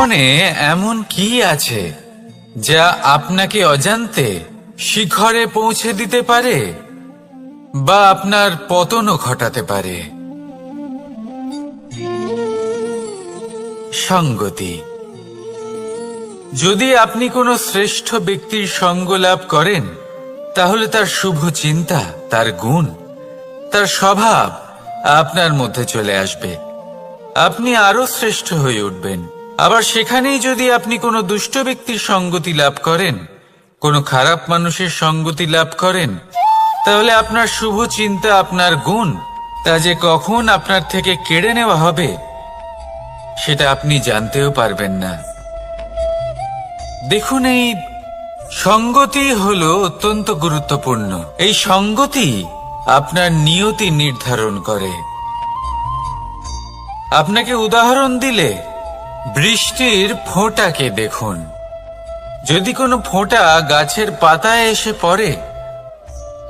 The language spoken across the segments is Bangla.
জীবনে এমন কি আছে যা আপনাকে অজান্তে শিখরে পৌঁছে দিতে পারে বা আপনার পতনও ঘটাতে পারে? সঙ্গতি। যদি আপনি কোনো শ্রেষ্ঠ ব্যক্তির সঙ্গ লাভ করেন, তাহলে তার শুভ চিন্তা, তার গুণ, তার স্বভাব আপনার মধ্যে চলে আসবে। আপনি আরো শ্রেষ্ঠ হয়ে উঠবেন। আবার সেখানেই যদি আপনি কোনো দুষ্ট ব্যক্তির সঙ্গতি লাভ করেন, কোনো খারাপ মানুষের সঙ্গতি লাভ করেন, তাহলে আপনার শুভ চিন্তা, আপনার গুণ, তা যে কখন আপনার থেকে কেড়ে নেওয়া হবে সেটা আপনি জানতেও পারবেন না। দেখুন, এই সঙ্গতি হলো অত্যন্ত গুরুত্বপূর্ণ। এই সঙ্গতি আপনার নিয়তি নির্ধারণ করে। আপনাকে উদাহরণ দিলে, বৃষ্টির ফোঁটাকে দেখুন। যদি কোনো ফোঁটা গাছের পাতায় এসে পড়ে,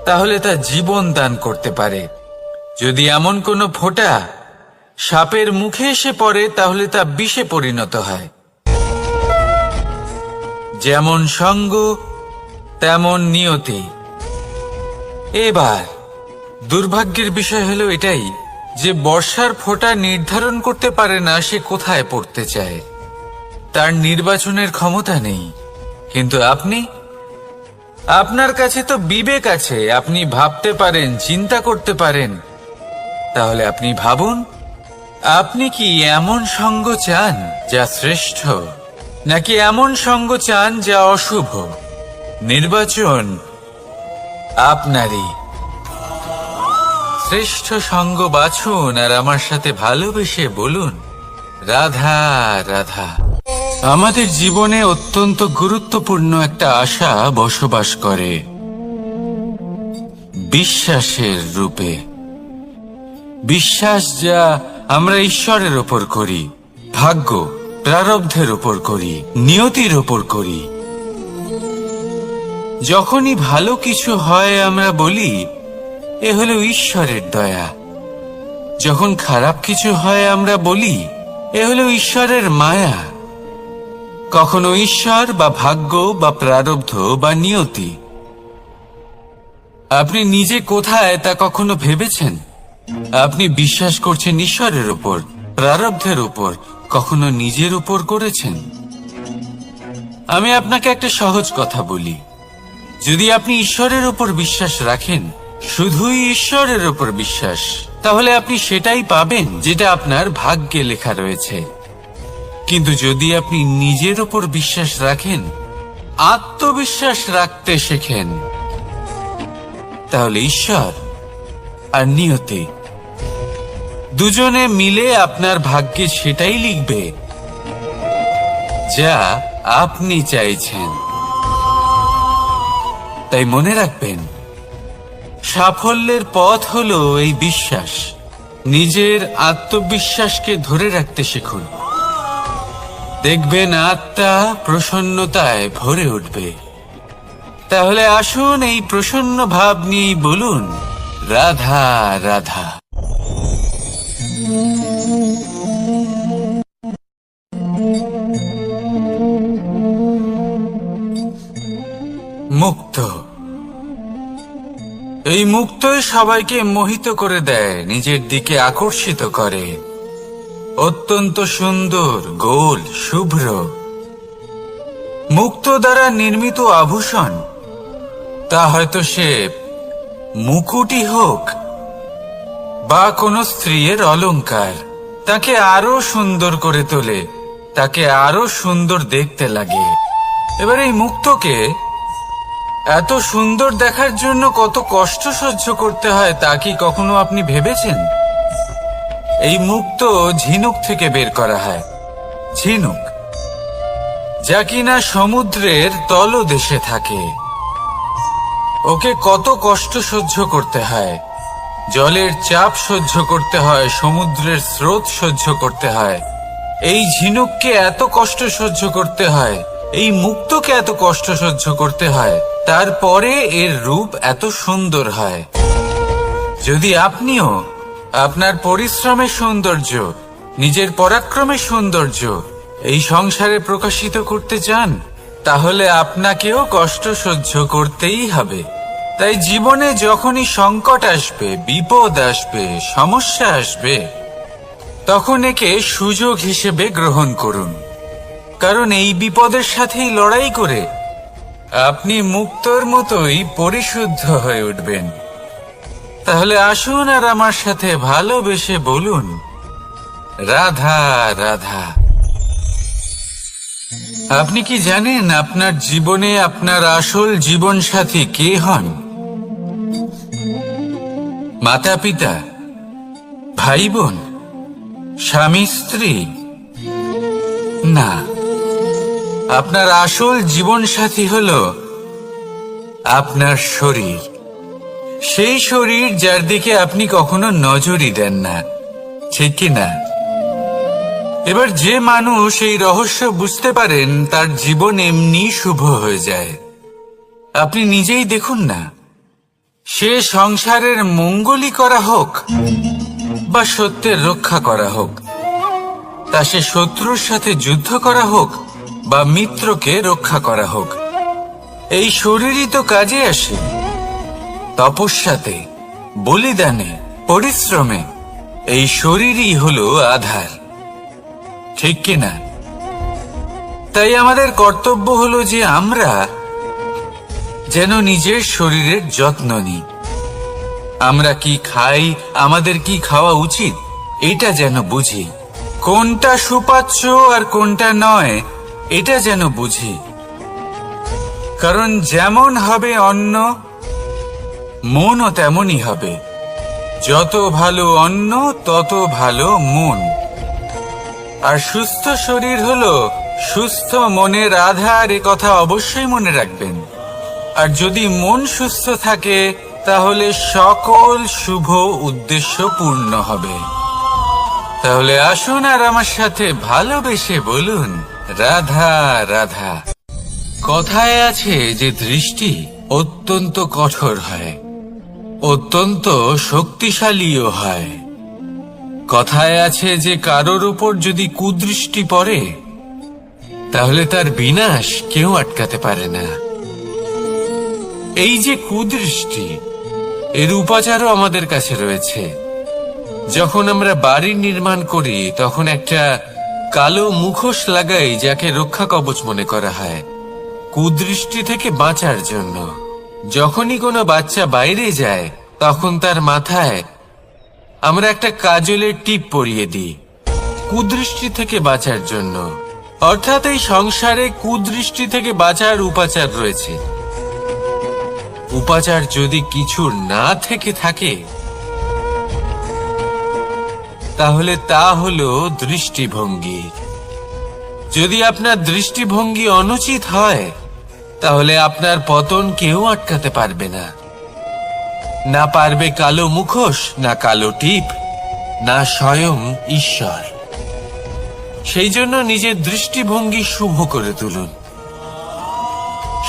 তাহলে তা জীবন দান করতে পারে। যদি এমন কোনো ফোঁটা সাপের মুখে এসে পড়ে, তাহলে তা বিষে পরিণত হয়। যেমন সঙ্গ তেমন নিয়তি। এবার দুর্ভাগ্যের বিষয় হলো এটাই যে বর্ষার ফোঁটা নির্ধারণ করতে পারে না সে কোথায় পড়তে চায়। তার নির্বাচনের ক্ষমতা নেই। কিন্তু আপনার কাছে তো বিবেক আছে, আপনি ভাবতে পারেন, চিন্তা করতে পারেন। তাহলে আপনি ভাবুন, আপনি কি এমন সঙ্গ চান যা শ্রেষ্ঠ, নাকি এমন সঙ্গ চান যা অশুভ? নির্বাচন আপনারই। শ্রেষ্ঠ সঙ্গ বাছুন আর আমার সাথে ভালোবেসে বলুন, রাধা রাধা। আমাদের জীবনে অত্যন্ত গুরুত্বপূর্ণ একটা আশা বসবাস করে, বিশ্বাসের রূপে। বিশ্বাস যা আমরা ঈশ্বরের ওপর করি, ভাগ্য, প্রারব্ধের ওপর করি, নিয়তির ওপর করি। যখনই ভালো কিছু হয় আমরা বলি, এ হলো ঈশ্বরের দয়া। যখন খারাপ কিছু হয় আমরা বলি, এ হলো ঈশ্বরের মায়া। কখনো ঈশ্বর বা ভাগ্য বা প্রারব্ধ বা নিয়তি। আপনি নিজে কোথায় তা কখনো ভেবেছেন? আপনি বিশ্বাস করছেন ঈশ্বরের উপর, প্রারব্ধের উপর, কখনো নিজের উপর করেছেন? আমি আপনাকে একটা সহজ কথা বলি, যদি আপনি ঈশ্বরের উপর বিশ্বাস রাখেন, শুধুই ঈশ্বরের উপর বিশ্বাস, তাহলে আপনি সেটাই পাবেন যেটা আপনার ভাগ্যে লেখা রয়েছে। কিন্তু যদি আপনি নিজের উপর বিশ্বাস রাখেন, আত্মবিশ্বাস রাখতে শেখেন, তাহলে ঈশ্বর আর নিয়তি দুজনে মিলে আপনার ভাগ্যে সেটাই লিখবে যা আপনি চাইছেন। তাই মনে রাখবেন, সাফল্যের পথ হলো এই বিশ্বাস। নিজের আত্মবিশ্বাসকে ধরে রাখতে শিখুন। দেখবেন আত্মা প্রসন্নতায় ভরে উঠবে। তাহলে আসুন এই প্রসন্ন ভাব নিয়ে বলুন, রাধা রাধা। মুক্ত। এই মুক্তই সবাইকে মোহিত করে দেয়, নিজের দিকে আকর্ষিত করে। অত্যন্ত সুন্দর, গোল, শুভ্র। মুক্ত দ্বারা নির্মিত আভূষণ, তা হয়তো সে মুকুটই হোক বা কোনো স্ত্রীর অলংকার, তাকে আরো সুন্দর করে তোলে, তাকে আরো সুন্দর দেখতে লাগে। এবার এই মুক্তকে এত সুন্দর দেখার জন্য কত কষ্ট সহ্য করতে হয় তা কি কখনো আপনি ভেবেছেন? এই মুক্ত ঝিনুক থেকে বের করা হয়। ঝিনুক, যা কিনা সমুদ্রের তলদেশে থাকে। ওকে কত কষ্ট সহ্য করতে হয়, জলের চাপ সহ্য করতে হয়, সমুদ্রের স্রোত সহ্য করতে হয়। এই ঝিনুককে এত কষ্ট সহ্য করতে হয়, এই মুক্তকে এত কষ্ট সহ্য করতে হয়, তারপরে এর রূপ এত সুন্দর হয়। যদি আপনিও আপনার পরিশ্রমের সৌন্দর্য, নিজের পরাক্রমের সৌন্দর্য এই সংসারে প্রকাশিত করতে চান, তাহলে আপনাকেও কষ্ট সহ্য করতেই হবে। তাই জীবনে যখনই সংকট আসবে, বিপদ আসবে, সমস্যা আসবে, তখন একে সুযোগ হিসেবে গ্রহণ করুন। কারণ এই বিপদের সাথেই লড়াই করে আপনি মুক্তর মতোই পরিশুদ্ধ হয়ে উঠবেন। তাহলে আসুন আর আমার সাথে ভালোবেসে বলুন, রাধা রাধা। আপনি কি জানেন আপনার জীবনে আপনার আসল জীবনসাথী কে হন? মাতা পিতা, ভাই বোন, স্বামী স্ত্রী? না, আপনার আসল জীবনসাথী হলো আপনার শরীর। সেই শরীর যার দিকে আপনি কখনো নজরই দেন না, ঠিক কি না? এবার যে মানুষ এই রহস্য বুঝতে পারেন, তার জীবন এমনি শুভ হয়ে যায়। আপনি নিজেই দেখুন না, সে সংসারের মঙ্গলই করা হোক বা সত্যের রক্ষা করা হোক, তা সে শত্রুর সাথে যুদ্ধ করা হোক বা মিত্রকে রক্ষা করা হোক, এই শরীরই তো কাজে আসে। তপস্যাতে, বলিদানে, পরিশ্রমে এই শরীরই হলো আধার, ঠিক কিনা? তাই আমাদের কর্তব্য হলো যে আমরা যেন নিজের শরীরের যত্ন নিই। আমরা কি খাই, আমাদের কি খাওয়া উচিত, এটা যেন বুঝি। কোনটা সুপাচ্য আর কোনটা নয়, এটা যেন বুঝি। কারণ যেমন হবে অন্ন, মনও তেমনই হবে। যত ভালো অন্ন, তত ভালো মন। আর সুস্থ শরীর হলো সুস্থ মনের আধার, এ কথা অবশ্যই মনে রাখবেন। আর যদি মন সুস্থ থাকে, তাহলে সকল শুভ উদ্দেশ্য পূর্ণ হবে। তাহলে আসুন আর আমার সাথে ভালোবেসে বলুন, রাধা রাধা। কথায় আছে যে দৃষ্টি অত্যন্ত কঠোর হয়, অত্যন্ত শক্তিশালীও হয়। কথায় আছে যে কারোর উপর যদি কুদৃষ্টি পড়ে, তাহলে তার বিনাশ কেউ আটকাতে পারে না। এই যে কুদৃষ্টি, এর উপাচারও আমাদের কাছে রয়েছে। যখন আমরা বাড়ি নির্মাণ করি, তখন একটা কালো মুখোশ লাগাই, যাকে রক্ষা কবচ মনে করা হয়, কুদৃষ্টি থেকে বাঁচার জন্য। যখনই কোনো বাচ্চা বাইরে যায়, তখন তার মাথায় আমরা একটা কাজলের টিপ পরিয়ে দিই, কুদৃষ্টি থেকে বাঁচার জন্য। অর্থাৎ এই সংসারে কুদৃষ্টি থেকে বাঁচার উপাচার রয়েছে। উপাচার যদি কিছু না থেকে থাকে, তাহলে তা হলো দৃষ্টিভঙ্গি। যদি আপনার দৃষ্টিভঙ্গি অনুচিত হয়, তাহলে আপনার পতন কেউ আটকাতে পারবে না। না পারবে কালো মুখোশ, না কালো টিপ, না স্বয়ং ঈশ্বর। সেই জন্য নিজের দৃষ্টিভঙ্গি শুভ করে তুলুন,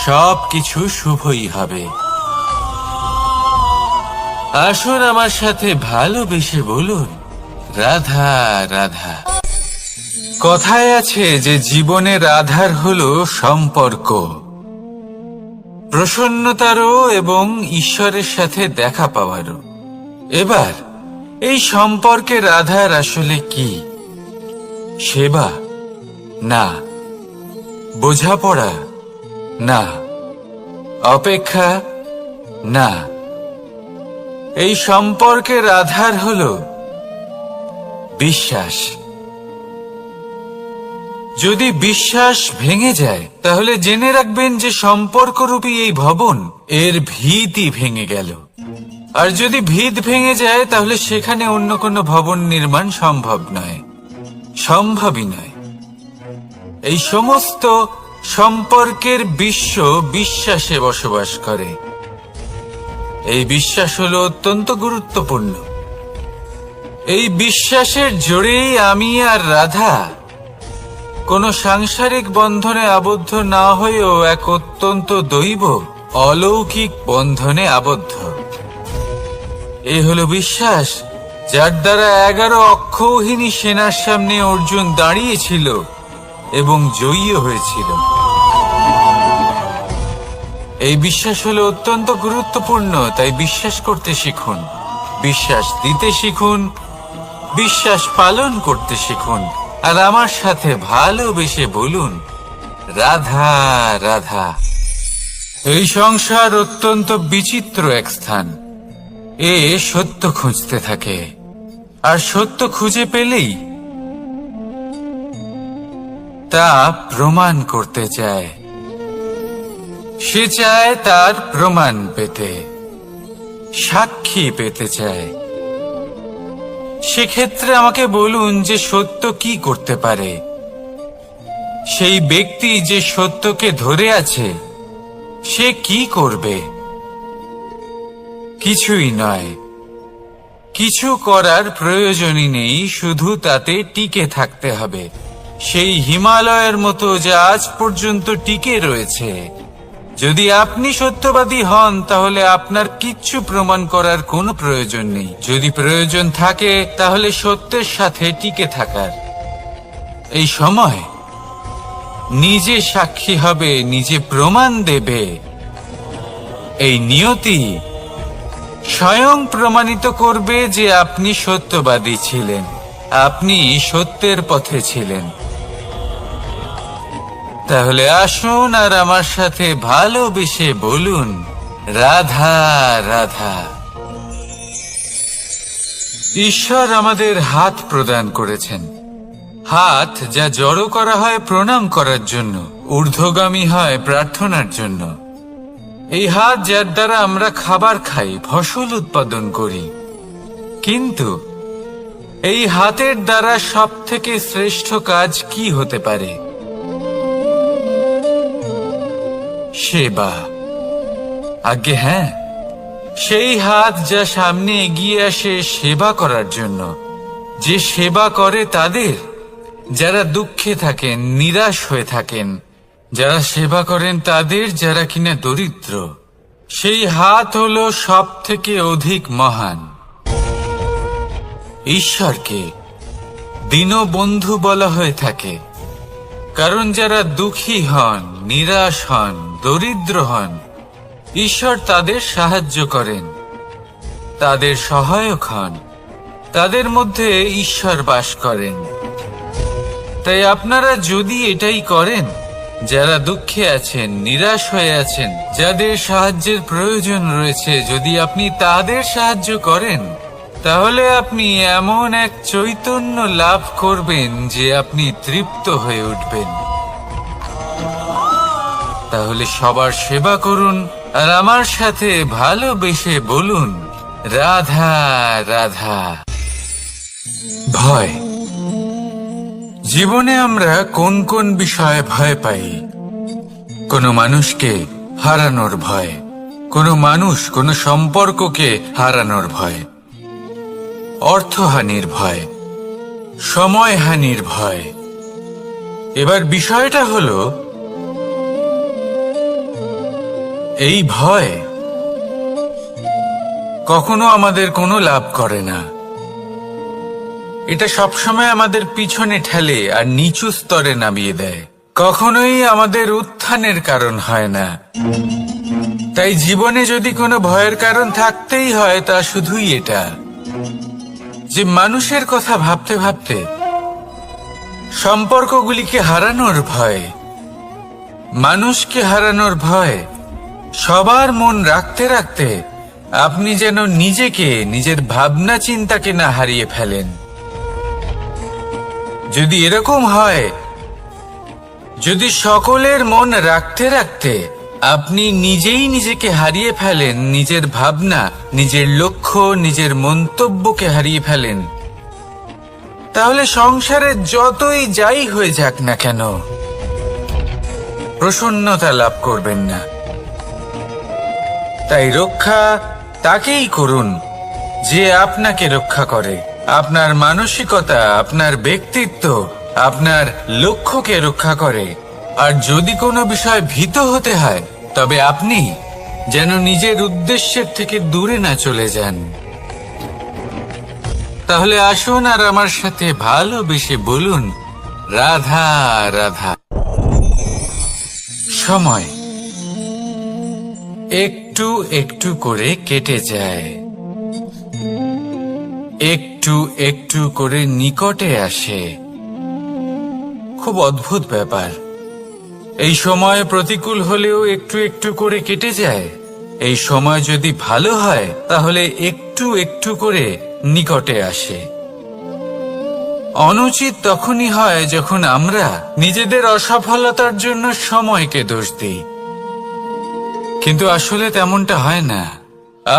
সবকিছু শুভই হবে। আসুন আমার সাথে ভালোবেসে বলুন, রাধা রাধা। কথায় আছে যে জীবনের আধার হলো সম্পর্ক, প্রসন্নতারও এবং ঈশ্বরের সাথে দেখা পাওয়ারও। এবার এই সম্পর্কের আধার আসলে কি? সেবা? না। বোঝাপড়া? না। অপেক্ষা? না। এই সম্পর্কের আধার হলো বিশ্বাস। যদি বিশ্বাস ভেঙে যায়, তাহলে জেনে রাখবেন যে সম্পর্করূপী এই ভবন, এর ভিতই ভেঙে গেল। আর যদি ভিত ভেঙে যায়, তাহলে সেখানে অন্য কোনো ভবন নির্মাণ সম্ভব নয়, সম্ভবই নয়। এই সমস্ত সম্পর্কের বিশ্ব বিশ্বাসে বসবাস করে। এই বিশ্বাস হলো অত্যন্ত গুরুত্বপূর্ণ। এই বিশ্বাসের জোরেই আমি আর রাধা কোনো সাংসারিক বন্ধনে আবদ্ধ না হয়েও এক অত্যন্ত দৈব অলৌকিক বন্ধনে আবদ্ধ। এই হলো বিশ্বাস, যার দ্বারা 11 অক্ষৌহিনী সেনার সামনে অর্জুন দাঁড়িয়েছিল এবং জয়ীও হয়েছিল। এই বিশ্বাস হলো অত্যন্ত গুরুত্বপূর্ণ, তাই বিশ্বাস করতে শিখুন, বিশ্বাস দিতে শিখুন, বিশ্বাস পালন করতে শিখুন, আর আমার সাথে ভালোবেসে বলুন, রাধা রাধা। এই সংসার অত্যন্ত বিচিত্র এক স্থান। এ সত্য খুঁজতে থাকে, আর সত্য খুঁজে পেলেই তা প্রমাণ করতে চায়। সে চায় তার প্রমাণ পেতে, সাক্ষী পেতে চায়। সেক্ষেত্রে আমাকে বলুন যে সত্য কি করতে পারে। সেই ব্যক্তি যে সত্যকে ধরে আছে, সে কি করবে? কিছুই নয়, কিছু করার প্রয়োজনই নেই, শুধু তাতে টিকে থাকতে হবে। সেই হিমালয়ের মতো যা আজ পর্যন্ত টিকে রয়েছে। যদি আপনি সত্যবাদী হন, তাহলে আপনার কিচ্ছু প্রমাণ করার কোনো প্রয়োজন নেই। যদি প্রয়োজন থাকে, তাহলে সত্যের সাথে টিকে থাকার। এই সময় নিজে সাক্ষী হবে, নিজে প্রমাণ দেবে। এই নিয়তি স্বয়ং প্রমাণিত করবে যে আপনি সত্যবাদী ছিলেন, আপনি সত্যের পথে ছিলেন। তাহলে আসুন আর আমার সাথে ভালোবেসে বলুন, রাধা রাধা। ঈশ্বর আমাদের হাত প্রদান করেছেন। হাত যা জড়ো করা হয় প্রণাম করার জন্য, ঊর্ধ্বগামী হয় প্রার্থনার জন্য। এই হাত যার দ্বারা আমরা খাবার খাই, ফসল উৎপাদন করি। কিন্তু এই হাতের দ্বারা সবথেকে শ্রেষ্ঠ কাজ কি হতে পারে? সেবা। আজ্ঞে হ্যাঁ, সেই হাত যা সামনে এগিয়ে আসে সেবা করার জন্য, যে সেবা করে তাদের যারা দুঃখে থাকেন, নিরাশ হয়ে থাকেন, যারা সেবা করেন তাদের যারা কিনা দরিদ্র। সেই হাত হলো সব থেকে অধিক মহান। ঈশ্বরকে দীনবন্ধু বলা হয়ে থাকে, কারণ যারা দুঃখী হন, নিরাশ হন, দরিদ্র হন, ঈশ্বর তাদের সাহায্য করেন, তাদের সহায়ক হন, তাদের মধ্যে ঈশ্বর বাস করেন। তাই আপনারা যদি এটাই করেন, যারা দুঃখে আছেন, নিরাশ হয়ে আছেন, যাদের সাহায্যের প্রয়োজন রয়েছে, যদি আপনি তাদের সাহায্য করেন, তাহলে আপনি এমন এক চৈতন্য লাভ করবেন যে আপনি তৃপ্ত হয়ে উঠবেন। তাহলে সবার সেবা করুন আর আমার সাথে ভালোবেসে বলুন, রাধা রাধা। ভয়। জীবনে আমরা কোন কোন বিষয়ে ভয় পাই? কোনো মানুষকে হারানোর ভয়, কোনো মানুষ, কোনো সম্পর্ককে হারানোর ভয়, অর্থহানির ভয়, সময়হানির ভয়। এবার বিষয়টা হলো, এই ভয় কখনো আমাদের কোনো লাভ করে না। এটা সবসময় আমাদের পিছনে ঠেলে আর নিচু স্তরে নামিয়ে দেয়, কখনোই আমাদের উত্থানের কারণ হয় না। তাই জীবনে যদি কোনো ভয়ের কারণ থাকতেই হয়, তা শুধুই এটা যে মানুষের কথা ভাবতে ভাবতে, সম্পর্কগুলিকে হারানোর ভয়, মানুষকে হারানোর ভয়, সবার মন রাখতে রাখতে আপনি যেন নিজেকে, নিজের ভাবনা চিন্তাকে না হারিয়ে ফেলেন। যদি এরকম হয়, যদি সকলের মন রাখতে রাখতে আপনি নিজেই নিজেকে হারিয়ে ফেলেন, নিজের ভাবনা, নিজের লক্ষ্য, নিজের মন্তব্যকে হারিয়ে ফেলেন, তাহলে সংসারে যতই যাই হয়ে যাক না কেন, প্রসন্নতা লাভ করবেন না। তাই রক্ষা তাকেই করুন যে আপনাকে রক্ষা করে। আপনার মানসিকতা, আপনার ব্যক্তিত্ব, আপনার লক্ষ্যকে রক্ষা করে। আর যদি কোনো বিষয় ভীত হতে হয়, তবে আপনি যেন নিজের উদ্দেশ্যের থেকে দূরে না চলে যান। তাহলে আসুন আর আমার সাথে ভালোবেসে বলুন, রাধা রাধা। সময় একটু একটু করে কেটে যায়, একটু একটু করে নিকটে আসে। খুব অদ্ভুত ব্যাপার। এই সময় প্রতিকূল হলেও একটু একটু করে কেটে যায়। এই সময় যদি ভালো হয় তাহলে একটু একটু করে নিকটে আসে। অনুচিত তখনই হয় যখন আমরা নিজেদের অসফলতার জন্য সময়কে দোষ দিই, কিন্তু আসলে তেমনটা হয় না।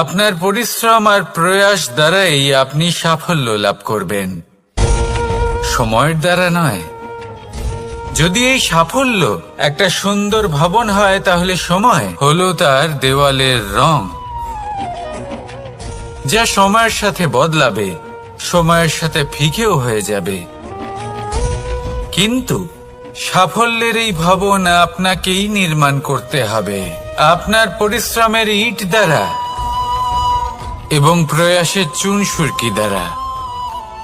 আপনার পরিশ্রম আর প্রয়াস দ্বারাই আপনি সাফল্য লাভ করবেন, সময়ের দ্বারা নয়। যদি এই সাফল্য একটা সুন্দর ভবন হয় তাহলে সময় হলো তার দেওয়ালের রং, যা সময়ের সাথে বদলাবে, সময়ের সাথে ফিকেও হয়ে যাবে। কিন্তু সাফল্যের এই ভবন আপনাকেই নির্মাণ করতে হবে, আপনার পরিশ্রমের ইট দ্বারা এবং প্রয়াসের চুনসুরকি দ্বারা।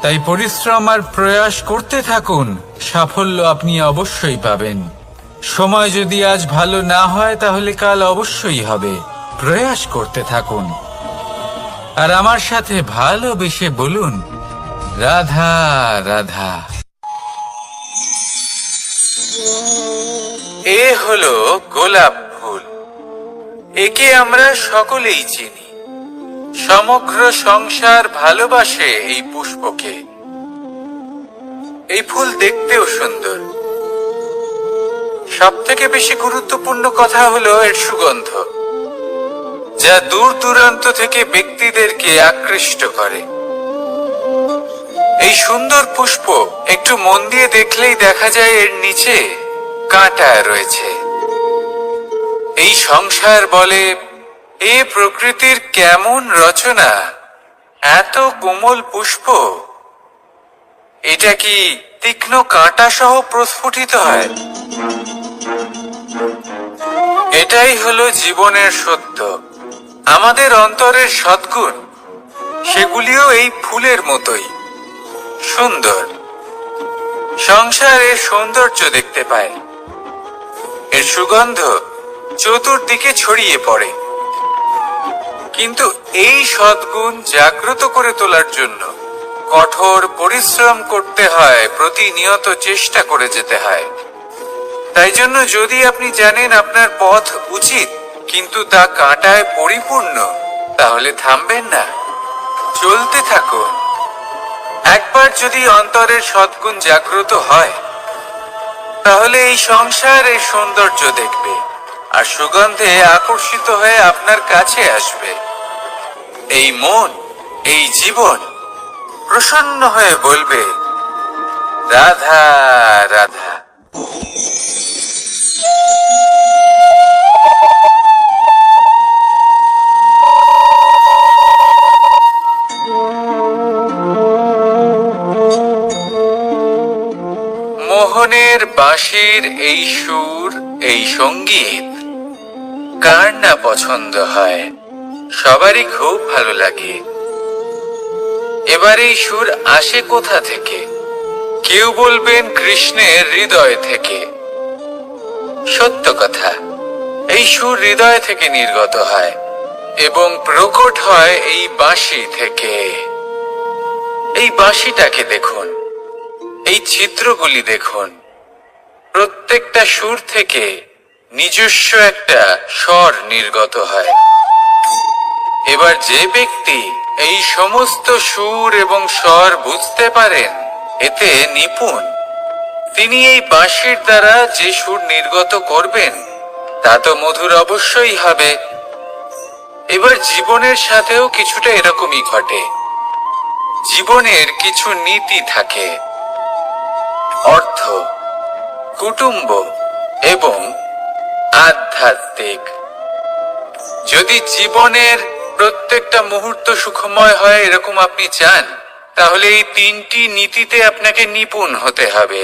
তাই পরিশ্রম আর প্রয়াস করতে থাকুন, সাফল্য আপনি অবশ্যই পাবেন। সময় যদি আজ ভালো না হয় তাহলে কাল অবশ্যই হবে। প্রয়াস করতে থাকুন আর আমার সাথে ভালোবেসে বলুন, রাধা রাধা। এ হলো গোলাপ ফুল। একে আমরা সকলেই চিনি। সমগ্র সংসার ভালোবাসে এই পুষ্পকে। এই ফুল দেখতেও সুন্দর। সবথেকে বেশি গুরুত্বপূর্ণ কথা হলো এর সুগন্ধ, যা দূর দূরান্ত থেকে ব্যক্তিদেরকে আকৃষ্ট করে। এই সুন্দর পুষ্প একটু মন দিয়ে দেখলেই দেখা যায় এর নিচে কাঁটা রয়েছে। এই সংসার বলে, এ প্রকৃতির কেমন রচনা, এত কোমল পুষ্প, এটা কি তীক্ষ্ণ কাঁটা সহ প্রস্ফুটিত হয়? এটাই হলো জীবনের সত্য। আমাদের অন্তরের সদ্গুণ, সেগুলিও এই ফুলের মতোই সুন্দর। সংসারের সৌন্দর্য দেখতে পায়, এর সুগন্ধ চতুর্দিকে ছড়িয়ে পড়ে। কিন্তু এই সদ্গুণ জাগ্রত করে তোলার জন্য কঠোর পরিশ্রম করতে হয়, প্রতিনিয়ত চেষ্টা করে যেতে হয়। তাই জন্য যদি আপনি জানেন আপনার পথ উচিত কিন্তু তা কাঁটায় পরিপূর্ণ, তাহলে থামবেন না, চলতে থাকুন। একবার যদি অন্তরের সদ্গুণ জাগ্রত হয় তাহলে এই সংসার এর সৌন্দর্য দেখবে আর সুগন্ধে আকর্ষিত হয়ে আপনার কাছে আসবে। এই মন, এই জীবন প্রসন্ন হয়ে বলবে, রাধা রাধা। মোহনের বাঁশির এই সুর, এই সঙ্গীত কার না পছন্দ হয়, সবারই খুব ভালো লাগে। এবার এই সুর আসে কোথা থেকে? কেউ বলবেন কৃষ্ণের হৃদয় থেকে। সত্য কথা, এই সুর হৃদয় থেকে নির্গত হয় এবং প্রকট হয় এই বাঁশি থেকে। এই বাঁশিটাকে দেখুন, এই চিত্রগুলি দেখুন, প্রত্যেকটা সুর থেকে নিজস্ব একটা স্বর নির্গত হয়। এবার যে ব্যক্তি এই সমস্ত সুর এবং স্বর বুঝতে পারেন, এতে নিপুণ, তিনি এই বাঁশির দ্বারা যে সুর নির্গত করবেন তা তো মধুর অবশ্যই হবে। এবার জীবনের সাথেও কিছুটা এরকমই ঘটে। জীবনের কিছু নীতি থাকে, অর্থ, কুটুম্ব এবং আধ্যাত্মিক। যদি জীবনের প্রত্যেকটা মুহূর্ত সুখময় হয় এরকম আপনি চান, তাহলে এই তিনটি নীতিতে আপনাকে নিপুণ হতে হবে।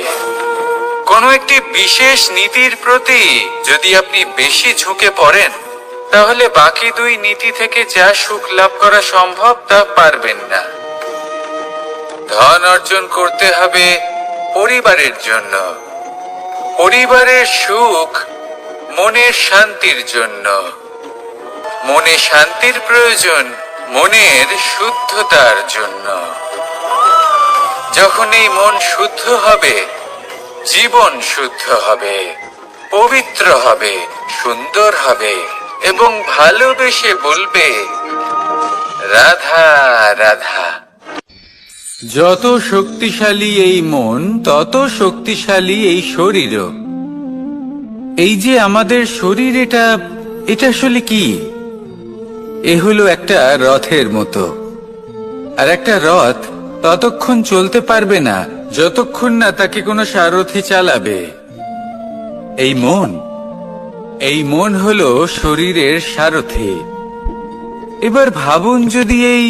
কোনো একটি বিশেষ নীতির প্রতি যদি আপনি বেশি ঝুঁকে পড়েন, তাহলে বাকি দুই নীতি থেকে যা সুখ লাভ করা সম্ভব তা পারবেন না। ধন অর্জন করতে হবে পরিবারের জন্য। পরিবারের সুখ মনের শান্তির জন্য। মনে শান্তির প্রয়োজন মনের শুদ্ধতার জন্য। যখন এই মন শুদ্ধ হবে, জীবন শুদ্ধ হবে, পবিত্র হবে, সুন্দর হবে এবং ভালোবেসে বলবে রাধা রাধা। যত শক্তিশালী এই মন, তত শক্তিশালী এই শরীরও। এই যে আমাদের শরীর, এটা আসলে কি? এ হলো একটা রথের মতো। আর একটা রথ ততক্ষণ চলতে পারবে না যতক্ষণ না তাকে কোনো সারথি চালাবে। এই মন হলো শরীরের সারথি। এবার ভাবুন, যদি এই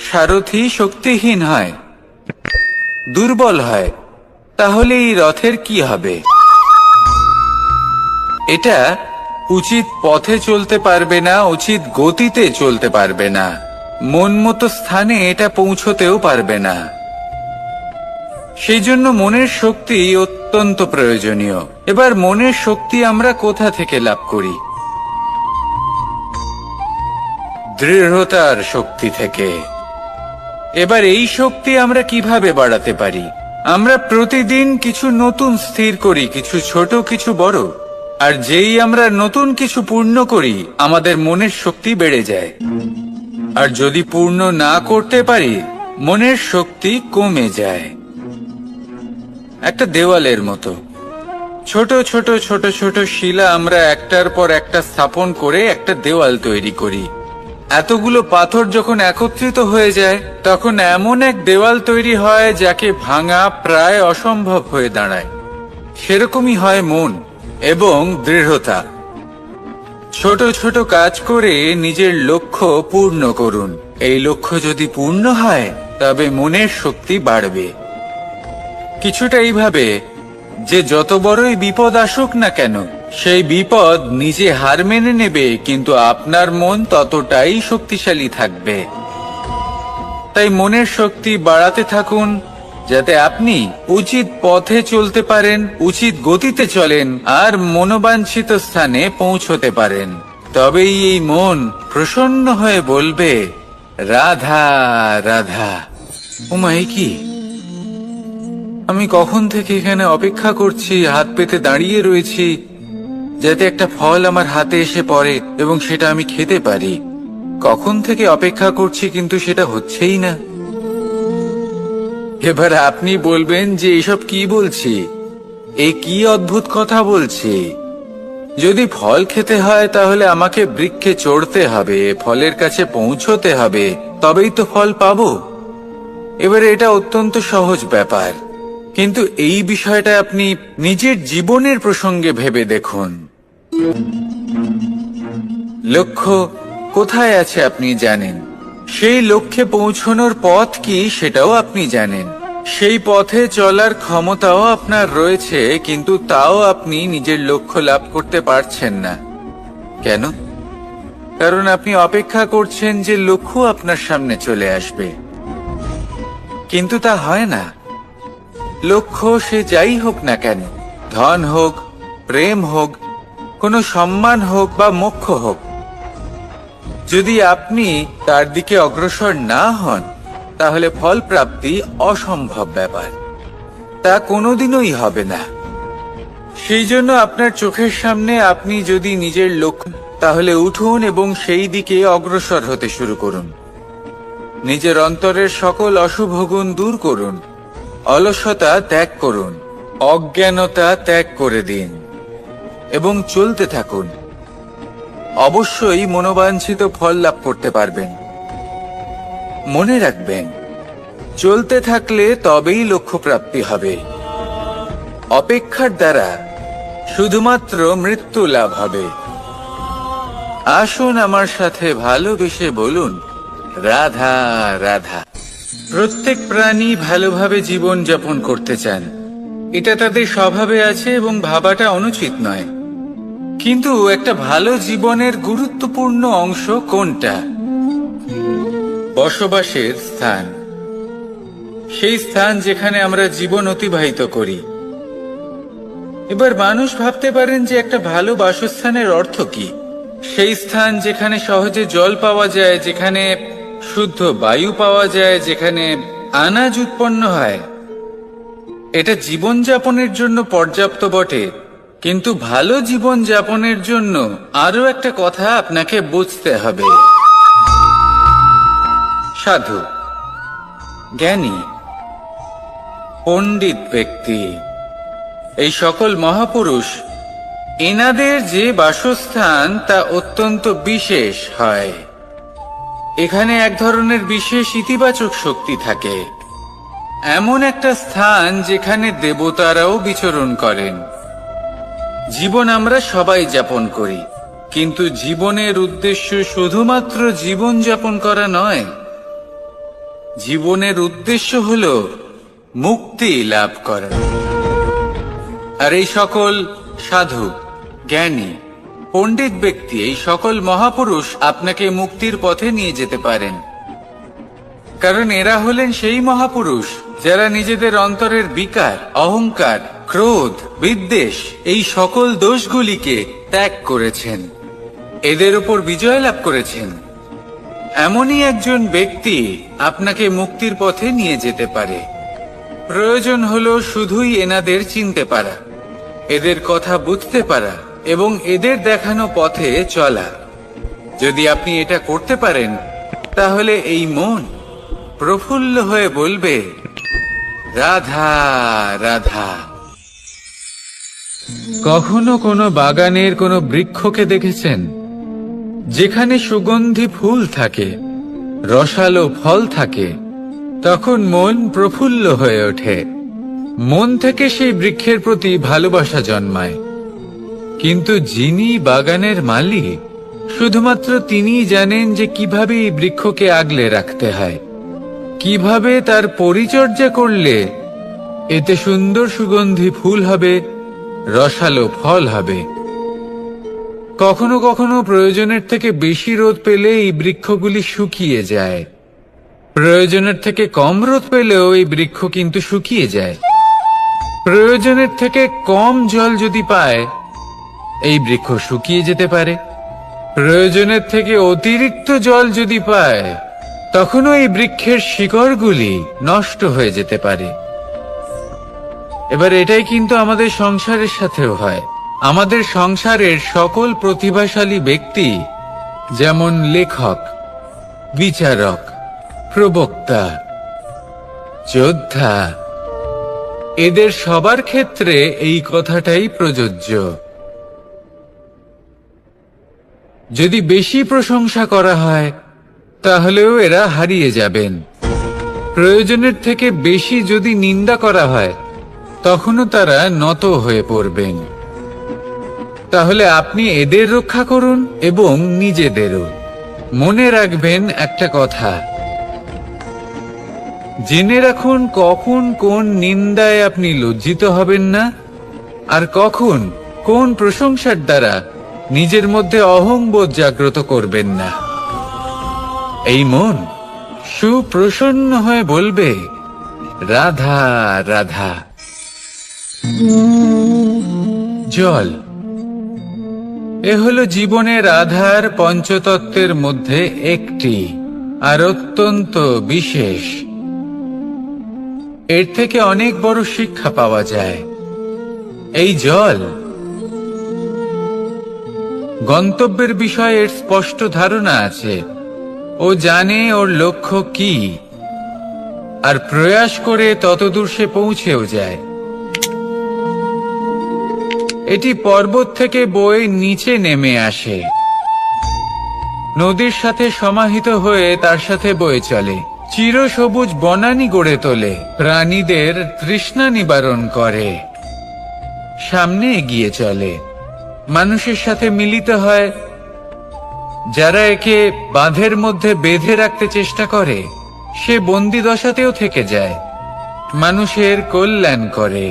সারথি শক্তিহীন হয়, দুর্বল হয়, তাহলে এই রথের কি হবে? এটা উচিত পথে চলতে পারবে না, উচিত গতিতে চলতে পারবে না, মন মতো স্থানে এটা পৌঁছতেও পারবে না। সেই জন্য মনের শক্তি অত্যন্ত প্রয়োজনীয়। এবার মনের শক্তি আমরা কোথা থেকে লাভ করি? দৃঢ়তার শক্তি থেকে। এবার এই শক্তি আমরা কিভাবে বাড়াতে পারি? আমরা প্রতিদিন কিছু নতুন স্থির করি, কিছু ছোট, কিছু বড়। আর যেই আমরা নতুন কিছু পূর্ণ করি, আমাদের মনের শক্তি বেড়ে যায়। আর যদি পূর্ণ না করতে পারি, মনের শক্তি কমে যায়। একটা দেওয়ালের মতো ছোট ছোট ছোট ছোট শিলা আমরা একটার পর একটা স্থাপন করে একটা দেওয়াল তৈরি করি। এতগুলো পাথর যখন একত্রিত হয়ে যায়, তখন এমন এক দেওয়াল তৈরি হয় যাকে ভাঙা প্রায় অসম্ভব হয়ে দাঁড়ায়। সেরকমই হয় মন এবং দৃঢ়তা। ছোট ছোট কাজ করে নিজের লক্ষ্য পূর্ণ করুন। এই লক্ষ্য যদি পূর্ণ হয়, তবে মনের শক্তি বাড়বে। কিছুটা এইভাবে যে যত বড়ই বিপদ আসুক না কেন, সেই বিপদ নিজে হার মেনে নেবে, কিন্তু আপনার মন ততটাই শক্তিশালী থাকবে। তাই মনের শক্তি বাড়াতে থাকুন, যাতে আপনি উচিত পথে চলতে পারেন, উচিত গতিতে চলেন আর মনোবাঞ্ছিত স্থানে পৌঁছতে পারেন। তবেই এই মন প্রসন্ন হয়ে বলবে রাধা রাধা। ওমাই কি, আমি কখন থেকে এখানে অপেক্ষা করছি, হাত পেতে দাঁড়িয়ে রয়েছি, যাতে একটা ফল আমার হাতে এসে পড়ে এবং সেটা আমি খেতে পারি। কখন থেকে অপেক্ষা করছি, কিন্তু সেটা হচ্ছেই না। এবার আপনি বলবেন যে এসব কি বলছি, এই কি অদ্ভুত কথা বলছি। যদি ফল খেতে হয়, তাহলে আমাকে বৃক্ষে চড়তে হবে, ফলের কাছে পৌঁছতে হবে, তবেই তো ফল পাবো। এবারে এটা অত্যন্ত সহজ ব্যাপার, কিন্তু এই বিষয়টা আপনি নিজের জীবনের প্রসঙ্গে ভেবে দেখুন। লক্ষ্য কোথায় আছে আপনি জানেন, সেই লক্ষ্যে পৌঁছানোর পথ কি সেটাও আপনি জানেন, সেই পথে চলার ক্ষমতাও আপনার রয়েছে, কিন্তু তাও আপনি নিজের লক্ষ্য লাভ করতে পারছেন না। কেন? কারণ আপনি অপেক্ষা করছেন যে লক্ষ্য আপনার সামনে চলে আসবে, কিন্তু তা হয় না। লক্ষ্য সে যাই হোক না কেন, ধন হোক, প্রেম হোক, কোনো সম্মান হোক বা মোক্ষ হোক, যদি আপনি তার দিকে অগ্রসর না হন, তাহলে ফল প্রাপ্তি অসম্ভব ব্যাপার, তা কোনোদিনই হবে না। সেই জন্য আপনার চোখের সামনে আপনি যদি নিজের লক্ষ্য, তাহলে উঠুন এবং সেই দিকে অগ্রসর হতে শুরু করুন। নিজের অন্তরের সকল অশুভ গুণ দূর করুন, অলসতা ত্যাগ করুন, অজ্ঞানতা ত্যাগ করে দিন এবং চলতে থাকুন। অবশ্যই মনোবাঞ্ছিত ফল লাভ করতে পারবেন। মনে রাখবেন, চলতে থাকলে তবেই লক্ষ্য প্রাপ্তি হবে। অপেক্ষার দ্বারা শুধুমাত্র মৃত্যু লাভ হবে। আসুন আমার সাথে ভালোবেসে বলুন রাধা রাধা। প্রত্যেক প্রাণী ভালোভাবে জীবন যাপন করতে চান, এটা তাদের স্বভাবে আছে এবং ভাবাটা অনুচিত নয়। কিন্তু একটা ভালো জীবনের গুরুত্বপূর্ণ অংশ কোনটা? বসবাসের স্থান। সেই স্থান যেখানে আমরা জীবন অতিবাহিত করি। এবার মানুষ ভাবতে পারেন যে একটা ভালো বাসস্থানের অর্থ কি? সেই স্থান যেখানে সহজে জল পাওয়া যায়, যেখানে শুদ্ধ বায়ু পাওয়া যায়, যেখানে আনাজ উৎপন্ন হয়। এটা জীবনযাপনের জন্য পর্যাপ্ত বটে, কিন্তু ভালো জীবন যাপনের জন্য আরো একটা কথা আপনাকে বুঝতে হবে। সাধু, জ্ঞানী, পণ্ডিত ব্যক্তি, এই সকল মহাপুরুষ, এনাদের যে বাসস্থান তা অত্যন্ত বিশেষ হয়। এখানে এক ধরনের বিশেষ ইতিবাচক শক্তি থাকে, এমন একটা স্থান যেখানে দেবতারাও বিচরণ করেন। জীবন আমরা সবাই যাপন করি, কিন্তু জীবনের উদ্দেশ্য শুধুমাত্র জীবন যাপন করা নয়। জীবনের উদ্দেশ্য হল মুক্তি লাভ করা। আর এই সকল সাধু, জ্ঞানী, পণ্ডিত ব্যক্তি, এই সকল মহাপুরুষ আপনাকে মুক্তির পথে নিয়ে যেতে পারেন, কারণ এরা হলেন সেই মহাপুরুষ যারা নিজেদের অন্তরের বিকার, অহংকার, ক্রোধ, বিদ্বেষ এই সকল দোষগুলিকে ত্যাগ করেছেন, এদের উপর বিজয় লাভ করেছেন। এমনই একজন ব্যক্তি আপনাকে মুক্তির পথে নিয়ে যেতে পারে। প্রয়োজন হলো শুধুই এনাদের চিনতে পারা, এদের কথা বুঝতে পারা এবং এদের দেখানো পথে চলা। যদি আপনি এটা করতে পারেন, তাহলে এই মন প্রফুল্ল হয়ে বলবে, রাধা রাধা। কখনো কোনো বাগানের কোনো বৃক্ষকে দেখেছেন যেখানে সুগন্ধি ফুল থাকে, রসালো ফল থাকে? তখন মন প্রফুল্ল হয়ে ওঠে, মন থেকে সেই বৃক্ষের প্রতি ভালোবাসা জন্মায়। কিন্তু যিনি বাগানের মালিক, শুধুমাত্র তিনিই জানেন যে কিভাবে এই বৃক্ষকে আগলে রাখতে হয়, কিভাবে তার পরিচর্যা করলে এতে সুন্দর সুগন্ধি ফুল হবে, রসালো ফল হবে। কখনো কখনো প্রয়োজনের থেকে বেশি রোদ পেলে এই বৃক্ষগুলি শুকিয়ে যায়, প্রয়োজনের থেকে কম রোদ পেলেও এই বৃক্ষ কিন্তু শুকিয়ে যায়। প্রয়োজনের থেকে কম জল যদি পায়, এই বৃক্ষ শুকিয়ে যেতে পারে। প্রয়োজনের থেকে অতিরিক্ত জল যদি পায়, তখনও এই বৃক্ষের শিকড়গুলি নষ্ট হয়ে যেতে পারে। এবার এটাই কিন্তু আমাদের সংসারের সাথেও হয়। আমাদের সংসারের সকল প্রতিভাশালী ব্যক্তি, যেমন লেখক, বিচারক, প্রবক্তা, যোদ্ধা, এদের সবার ক্ষেত্রে এই কথাটাই প্রযোজ্য। যদি বেশি প্রশংসা করা হয়, তাহলেও এরা হারিয়ে যাবেন। প্রয়োজনের থেকে বেশি যদি নিন্দা করা হয়, তখনও তারা নত হয়ে পড়বেন। তাহলে আপনি এদের রক্ষা করুন এবং নিজেদেরও। মনে রাখবেন একটা কথা, জেনে রাখুন কখন কোন নিন্দায় আপনি লজ্জিত হবেন না, আর কখন কোন প্রশংসার দ্বারা নিজের মধ্যে অহংবোধ জাগ্রত করবেন না। এই মন সুপ্রসন্ন হয়ে বলবে, রাধা রাধা। জল, এ হলো জীবনের আধার পঞ্চতত্ত্বের মধ্যে একটি, আর অত্যন্ত বিশেষ। এর থেকে অনেক বড় শিক্ষা পাওয়া যায়। এই জল গন্তব্যের বিষয়ে এর স্পষ্ট ধারণা আছে, ও জানে ওর লক্ষ্য কি, আর প্রয়াস করে ততদূর সে পৌঁছেও যায়। এটি পর্বত থেকে বয়ে নিচে নেমে আসে, নদীর সাথে সমাহিত হয়ে তার সাথে বয়ে চলে, চিরসবুজ বনানী গড়ে তোলে, প্রাণীদের তৃষ্ণা নিবারণ করে, সামনে এগিয়ে চলে, মানুষের সাথে মিলিত হয়। যারা একে বাঁধের মধ্যে বেঁধে রাখতে চেষ্টা করে, সে বন্দি দশাতেও থেকে যায়, মানুষের কল্যাণ করে।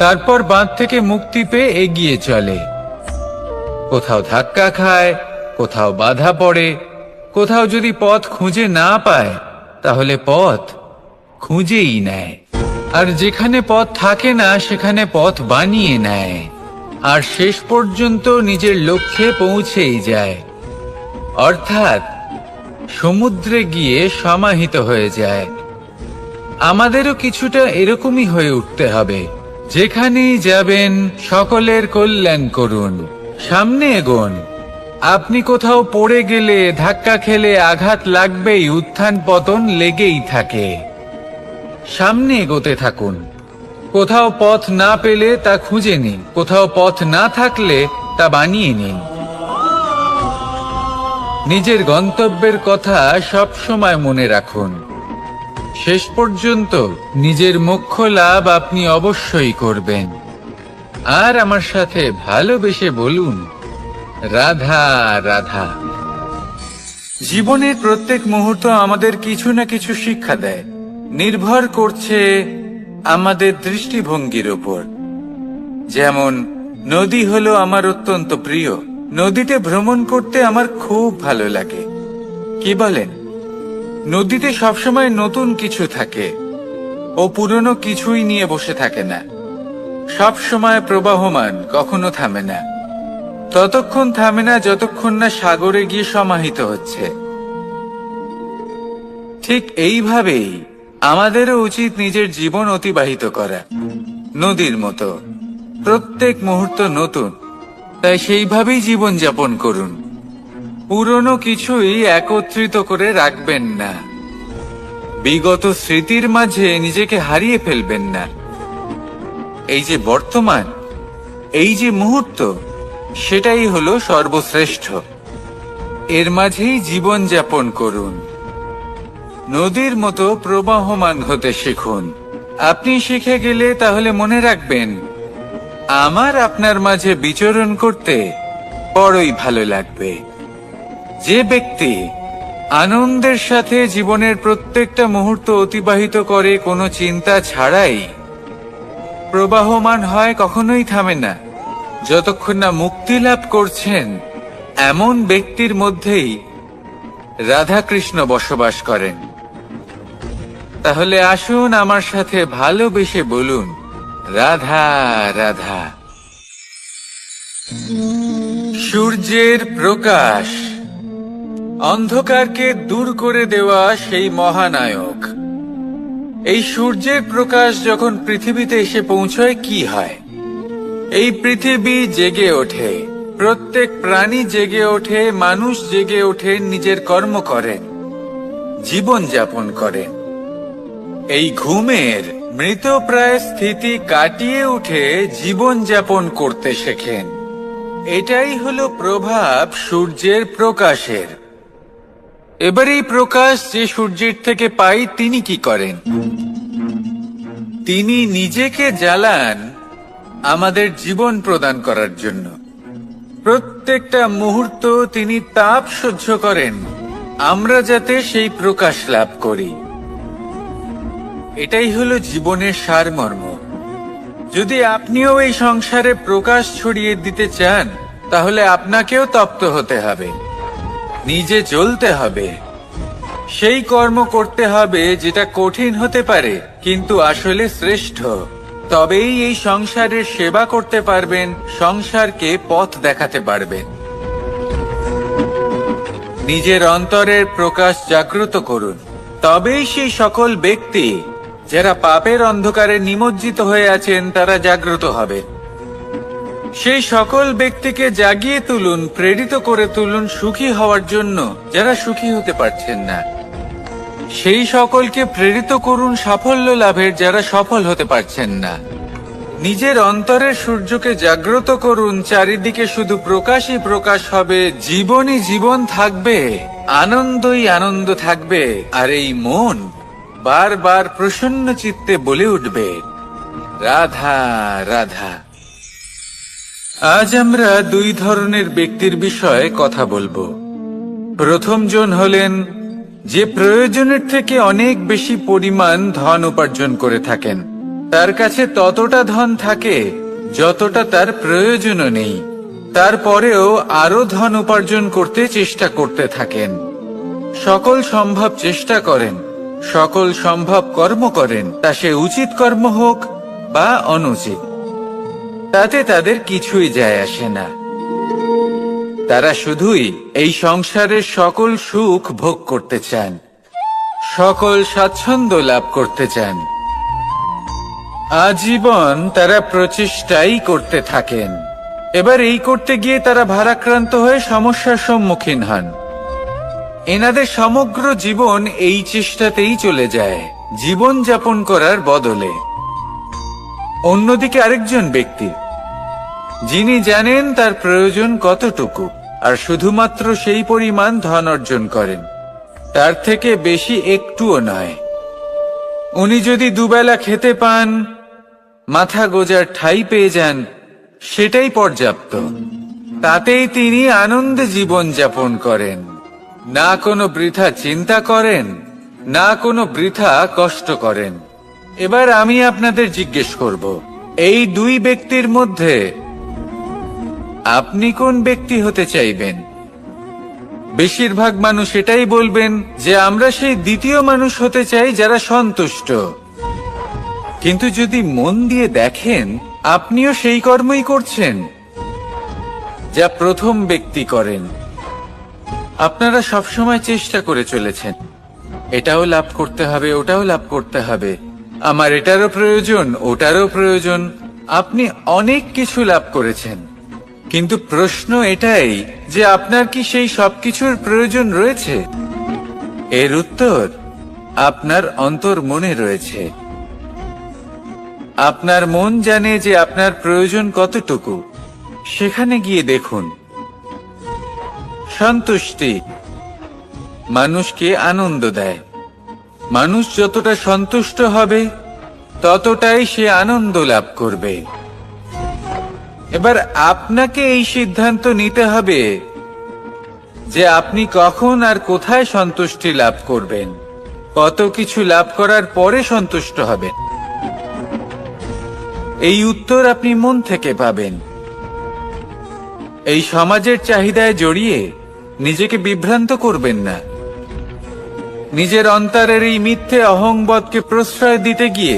তারপর বাঁধ থেকে মুক্তি পেয়ে এগিয়ে চলে, কোথাও ধাক্কা খায়, কোথাও বাধা পড়ে, কোথাও যদি পথ খুঁজে না পায়, তাহলে পথ খুঁজেই নেয়, আর যেখানে পথ থাকে না সেখানে পথ বানিয়ে নেয়, আর শেষ পর্যন্ত নিজের লক্ষ্যে পৌঁছেই যায়, অর্থাৎ সমুদ্রে গিয়ে সমাহিত হয়ে যায়। আমাদেরও কিছুটা এরকমই হয়ে উঠতে হবে। যেখানেই যাবেন সকলের কল্যাণ করুন, সামনে এগোন। আপনি কোথাও পড়ে গেলে, ধাক্কা খেলে আঘাত লাগবেই, উত্থান পতন লেগেই থাকে। সামনে এগোতে থাকুন। কোথাও পথ না পেলে তা খুঁজে নিন, কোথাও পথ না থাকলে তা বানিয়ে নিন। নিজের গন্তব্যের কথা সব সময় মনে রাখুন। শেষ পর্যন্ত নিজের মোক্ষ লাভ আপনি অবশ্যই করবেন। আর আমার সাথে ভালোবেসে বলুন, রাধা রাধা। জীবনের প্রত্যেক মুহূর্ত আমাদের কিছু না কিছু শিক্ষা দেয়, নির্ভর করছে আমাদের দৃষ্টিভঙ্গির উপর। যেমন নদী হলো আমার অত্যন্ত প্রিয়। নদীতে ভ্রমণ করতে আমার খুব ভালো লাগে। কি বলেন? নদীতে সবসময় নতুন কিছু থাকে, ও পুরনো কিছুই নিয়ে বসে থাকে না। সব সময় প্রবাহমান, কখনো থামে না। ততক্ষণ থামে না যতক্ষণ না সাগরে গিয়ে সমাহিত হচ্ছে। ঠিক এইভাবেই আমাদেরও উচিত নিজের জীবন অতিবাহিত করা, নদীর মতো। প্রত্যেক মুহূর্ত নতুন, তাই সেইভাবেই জীবন যাপন করুন। পুরনো কিছুই একত্রিত করে রাখবেন না। বিগত স্মৃতির মাঝে নিজেকে হারিয়ে ফেলবেন না। এই যে বর্তমান, এই যে মুহূর্ত, সেটাই হলো সর্বশ্রেষ্ঠ। এর মাঝেই জীবন যাপন করুন। নদীর মতো প্রবাহমান হতে শিখুন। আপনি শিখে গেলে তাহলে মনে রাখবেন, আমার আপনার মাঝে বিচরণ করতে বড়ই ভালো লাগবে। যে ব্যক্তি আনন্দের সাথে জীবনের প্রত্যেকটা মুহূর্ত অতিবাহিত করে কোনো চিন্তা ছাড়াই, প্রবাহমান হয়, কখনোই থামে না, যতক্ষণ না মুক্তি লাভ করছেন, এমন ব্যক্তির মধ্যেই রাধাকৃষ্ণ বসবাস করেন। তাহলে আসুন আমার সাথে ভালোবেসে বলুন, রাধা রাধা। সূর্যের প্রকাশ অন্ধকারকে দূর করে দেওয়া সেই মহানায়ক। এই সূর্যের প্রকাশ যখন পৃথিবীতে এসে পৌঁছয়, কি হয়? এই পৃথিবী জেগে ওঠে, প্রত্যেক প্রাণী জেগে ওঠে, মানুষ জেগে ওঠে, নিজের কর্ম করেন, জীবন যাপন করেন। এই ঘুমের মৃতপ্রায় স্থিতি কাটিয়ে উঠে জীবন যাপন করতে শেখেন। এটাই হলো প্রভাব সূর্যের প্রকাশের। এবার এই প্রকাশ যে সূর্যের থেকে পাই, তিনি কি করেন? তিনি নিজেকে জ্বালান আমাদের জীবন প্রদান করার জন্য। প্রত্যেকটা মুহূর্ত তিনি তাপ সহ্য করেন, আমরা যাতে সেই প্রকাশ লাভ করি। এটাই হলো জীবনের সারমর্ম। যদি আপনিও এই সংসারে প্রকাশ ছড়িয়ে দিতে চান, তাহলে আপনাকেও তপ্ত হতে হবে, নিজে জ্বলতে হবে, সেই কর্ম করতে হবে যেটা কঠিন হতে পারে কিন্তু আসলে শ্রেষ্ঠ। তবেই এই সংসারের সেবা করতে পারবেন, সংসারকে পথ দেখাতে পারবেন। নিজের অন্তরের প্রকাশ জাগ্রত করুন, তবেই সেই সকল ব্যক্তি যারা পাপের অন্ধকারে নিমজ্জিত হয়ে আছেন, তারা জাগ্রত হবে। সেই সকল ব্যক্তিকে জাগিয়ে তুলুন, প্রেরিত করে তুলুন সুখী হওয়ার জন্য, যারা সুখী হতে পারছেন না। সেই সকলকে প্রেরিত করুন সাফল্য লাভের, যারা সফল হতে পারছেন না। নিজের অন্তরের সূর্যকে জাগ্রত করুন, চারিদিকে শুধু প্রকাশই প্রকাশ হবে, জীবনই জীবন থাকবে, আনন্দই আনন্দ থাকবে, আর এই মন বারবার প্রসন্ন চিত্তে বলে উঠবে, রাধা রাধা। আজ আমরা দুই ধরনের ব্যক্তির বিষয়ে কথা বলবো। প্রথম জন হলেন যে প্রয়োজনের থেকে অনেক বেশি পরিমাণ ধন উপার্জন করে থাকেন। তার কাছে ততটা ধন থাকে যতটা তার প্রয়োজনও নেই, তারপরেও আরো ধন উপার্জন করতে চেষ্টা করতে থাকেন, সকল সম্ভব চেষ্টা করেন, সকল সম্ভব কর্ম করেন, তা সে উচিত কর্ম হোক বা অনুচিত, তাতে তাদের কিছুই যায় আসে না। তারা শুধুই এই সংসারের সকল সুখ ভোগ করতে চান, সকল স্বাচ্ছন্দ্য লাভ করতে চান। আজীবন তারা প্রচেষ্টাই করতে থাকেন। এবার এই করতে গিয়ে তারা ভারাক্রান্ত হয়ে সমস্যার সম্মুখীন হন। এনাদের সমগ্র জীবন এই চেষ্টাতেই চলে যায়, জীবন যাপন করার বদলে। অন্যদিকে আরেকজন ব্যক্তি, যিনি জানেন তার প্রয়োজন কতটুকু, আর শুধুমাত্র সেই পরিমাণ ধন অর্জন করেন, তার থেকে বেশি একটুও নয়। উনি যদি দুবেলা খেতে পান, মাথা গোজার ঠাঁই পেয়ে যান, সেটাই পর্যাপ্ত। তাতেই তিনি আনন্দে জীবন যাপন করেন, না কোনো বৃথা চিন্তা করেন, না কোনো বৃথা কষ্ট করেন। এবার আমি আপনাদের জিজ্ঞেস করব, এই দুই ব্যক্তির মধ্যে আপনি কোন ব্যক্তি হতে চাইবেন? বেশিরভাগ মানুষ এটাই বলবেন যে আমরা সেই দ্বিতীয় মানুষ হতে চাই যারা সন্তুষ্ট। কিন্তু যদি মন দিয়ে দেখেন, আপনিও সেই কর্মই করছেন যা প্রথম ব্যক্তি করেন। আপনারা সবসময় চেষ্টা করে চলেছেন, এটাও লাভ করতে হবে, ওটাও লাভ করতে হবে, আমার এটারও প্রয়োজন, ওটারও প্রয়োজন। আপনি অনেক কিছু লাভ করেছেন, কিন্তু প্রশ্ন এটাই যে আপনার কি সেই সবকিছুর প্রয়োজন রয়েছে? এর উত্তর আপনার অন্তর্মনে রয়েছে। আপনার মন জানে যে আপনার প্রয়োজন কতটুকু। সেখানে গিয়ে দেখুন। সন্তুষ্টি মানুষকে আনন্দ দেয়। মানুষ যতটা সন্তুষ্ট হবে, ততটাই সে আনন্দ লাভ করবে। এবার আপনাকে এই সিদ্ধান্ত নিতে হবে যে আপনি কখন আর কোথায় সন্তুষ্টি লাভ করবেন, কত কিছু লাভ করার পরে সন্তুষ্ট হবেন। এই উত্তর আপনি মন থেকে পাবেন। এই সমাজের চাহিদায় জড়িয়ে নিজেকে বিভ্রান্ত করবেন না। নিজের অন্তরের এই মিথ্যে অহংবোধকে প্রশ্রয় দিতে গিয়ে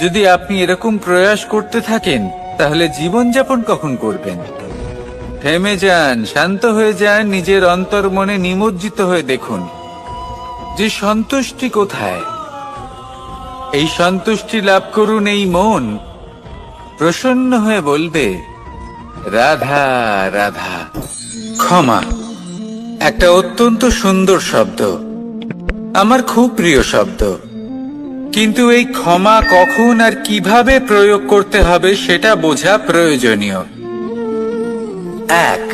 যদি আপনি এরকম প্রয়াস করতে থাকেন, তাহলে জীবনযাপন কখন করবেন? থেমে যান, শান্ত হয়ে যান, নিজের অন্তর্মনে নিমজ্জিত হয়ে দেখুন যে সন্তুষ্টি কোথায়। এই সন্তুষ্টি লাভ করুন। এই মন প্রসন্ন হয়ে বলবে, রাধা রাধা। ক্ষমা একটা অত্যন্ত সুন্দর শব্দ, আমার খুব প্রিয় শব্দ। কিন্তু এই ক্ষমা কখন আর কিভাবে প্রয়োগ করতে হবে সেটা বোঝা প্রয়োজনীয়। এক,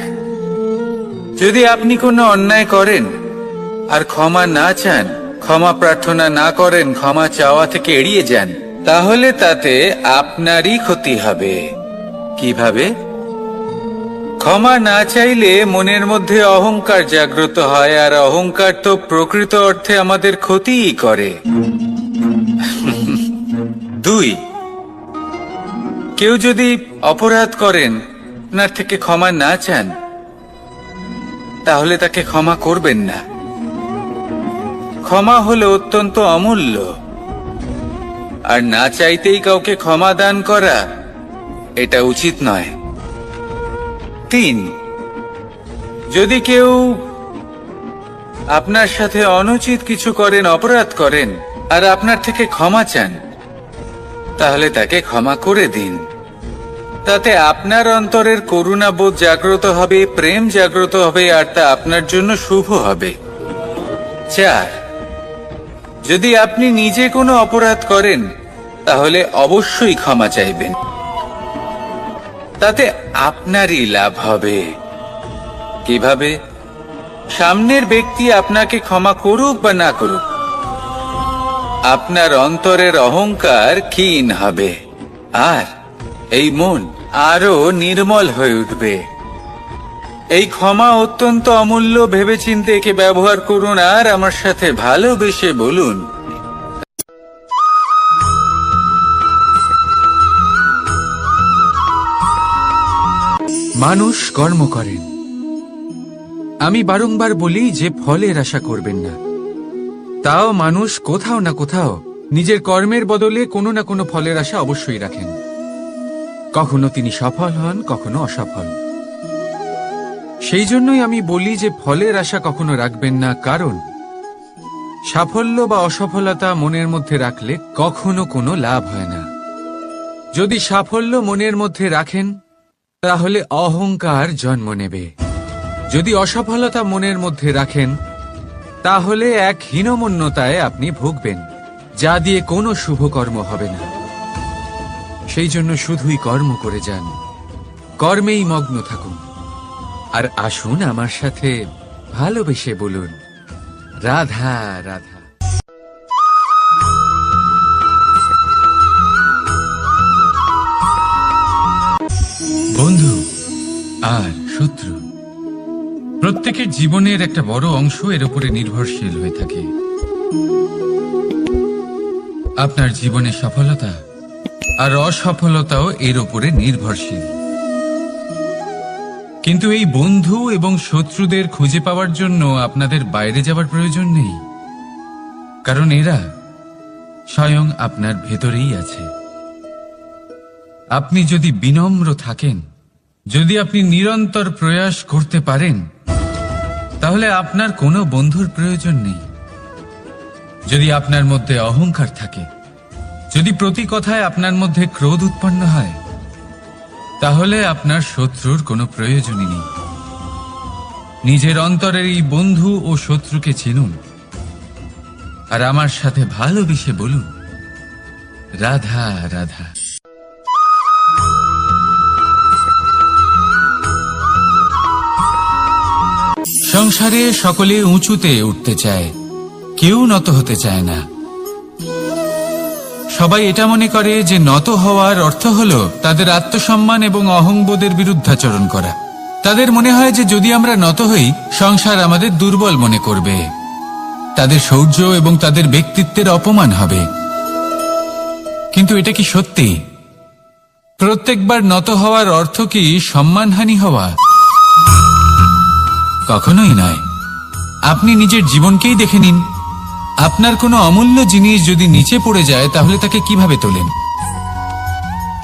যদি আপনি কোনো অন্যায় করেন আর ক্ষমা না চান, ক্ষমা প্রার্থনা না করেন, ক্ষমা চাওয়া থেকে এড়িয়ে যান, তাহলে তাতে আপনারই ক্ষতি হবে। কিভাবে? ক্ষমা না চাইলে মনের মধ্যে অহংকার জাগ্রত হয়, আর অহংকার তো প্রকৃত অর্থে আমাদের ক্ষতিই করে। দুই, কেউ যদি অপরাধ করেন, আপনার থেকে ক্ষমা না চান, তাহলে তাকে ক্ষমা করবেন না। ক্ষমা হলো অত্যন্ত অমূল্য, আর না চাইতেই কাউকে ক্ষমা দান করা এটা উচিত নয়। তিন, যদি কেউ আপনার সাথে অনুচিত কিছু করেন, অপরাধ করেন, আর আপনার থেকে ক্ষমা চান, তাহলে তাকে ক্ষমা করে দিন। তাতে আপনার অন্তরের করুণাবোধ জাগ্রত হবে, প্রেম জাগ্রত হবে, আর তা আপনার জন্য শুভ হবে। চার, যদি আপনি নিজে কোনো অপরাধ করেন, তাহলে অবশ্যই ক্ষমা চাইবেন। তাতে আপনারই লাভ হবে। কিভাবে? সামনের ব্যক্তি আপনাকে ক্ষমা করুক বা না করুক, আপনার অন্তরের অহংকার ক্ষীণ হবে, আর এই মন আরো নির্মল হয়ে উঠবে। এই ক্ষমা অত্যন্ত অমূল্য, ভেবেচিন্তে একে ব্যবহার করুন, আর আমার সাথে ভালোবেসে বলুন, মানুষ কর্ম করেন। আমি বারংবার বলি যে ফলের আশা করবেন না, তাও মানুষ কোথাও না কোথাও নিজের কর্মের বদলে কোনো না কোনো ফলের আশা অবশ্যই রাখেন। কখনো তিনি সফল হন, কখনো অসফল। সেই জন্যই আমি বলি যে ফলের আশা কখনো রাখবেন না, কারণ সাফল্য বা অসফলতা মনের মধ্যে রাখলে কখনো কোনো লাভ হয় না। যদি সাফল্য মনের মধ্যে রাখেন তাহলে অহংকার জন্ম নেবে। যদি অসফলতা মনের মধ্যে রাখেন তাহলে এক হীনমন্যতায় আপনি ভুগবেন, যা দিয়ে কোনো শুভকর্ম হবে না। সেই জন্য শুধুই কর্ম করে যান, কর্মেই মগ্ন থাকুন। আর আসুন আমার সাথে ভালোবেসে বলুন, রাধা রাধা। বন্ধু আর শত্রু প্রত্যেকের জীবনের একটা বড় অংশ এর উপরে নির্ভরশীল হয়ে থাকে। আপনার জীবনের সফলতা আর অসফলতাও এর উপরে নির্ভরশীল। কিন্তু এই বন্ধু এবং শত্রুদের খুঁজে পাওয়ার জন্য আপনাদের বাইরে যাওয়ার প্রয়োজন নেই, কারণ এরা স্বয়ং আপনার ভেতরেই আছে। আপনি যদি বিনম্র থাকেন, যদি আপনি নিরন্তর প্রয়াস করতে পারেন, তাহলে আপনার কোনো বন্ধুর প্রয়োজন নেই। যদি আপনার মধ্যে অহংকার থাকে, যদি প্রতি কথায় আপনার মধ্যে ক্রোধ উৎপন্ন হয়, তাহলে আপনার শত্রুর কোনো প্রয়োজনই নেই। নিজের অন্তরের এই বন্ধু ও শত্রুকে চিনুন আর আমার সাথে ভালোবেসে বলুন, রাধা রাধা। সংসারে সকলে উঁচুতে উঠতে চায়, কেউ নত হতে চায় না। সবাই এটা মনে করে যে নত হওয়ার অর্থ হলো তাদের আত্মসম্মান এবং অহংবোধের বিরুদ্ধাচরণ করা। তাদের মনে হয় যে যদি আমরা নত হই, সংসার আমাদের দুর্বল মনে করবে, তাদের শৌর্য এবং তাদের ব্যক্তিত্বের অপমান হবে। কিন্তু এটা কি সত্যি? প্রত্যেকবার নত হওয়ার অর্থ কি সম্মানহানি হওয়া? কখনোই নয়। আপনি নিজের জীবনকেই দেখে নিন। আপনার কোনো অমূল্য জিনিস যদি নিচে পড়ে যায়, তাহলে তাকে কিভাবে তোলেন?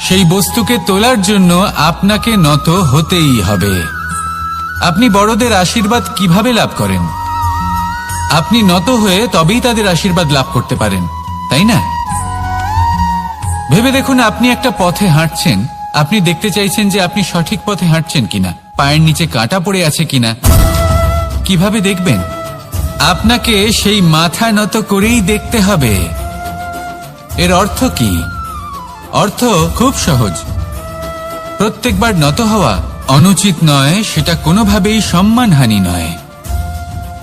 সেই বস্তুকে তোলার জন্য আপনাকে নত হতেই হবে। আপনি বড়দের আশীর্বাদ কিভাবে লাভ করেন? আপনি নত হয়ে তবেই তাদের আশীর্বাদ লাভ করতে পারেন, তাই না? ভেবে দেখুন, আপনি একটা পথে হাঁটছেন, আপনি দেখতে চাইছেন যে আপনি সঠিক পথে হাঁটছেন কিনা, পায়ের নিচে কাঁটা পড়ে আছে কিনা। কিভাবে দেখবেন? আপনাকে সেই মাথা নত করেই দেখতে হবে। এর অর্থ কি? অর্থ খুব সহজ। প্রত্যেকবার নত হওয়া অনুচিত নয়, সেটা কোনোভাবেই সম্মানহানি নয়।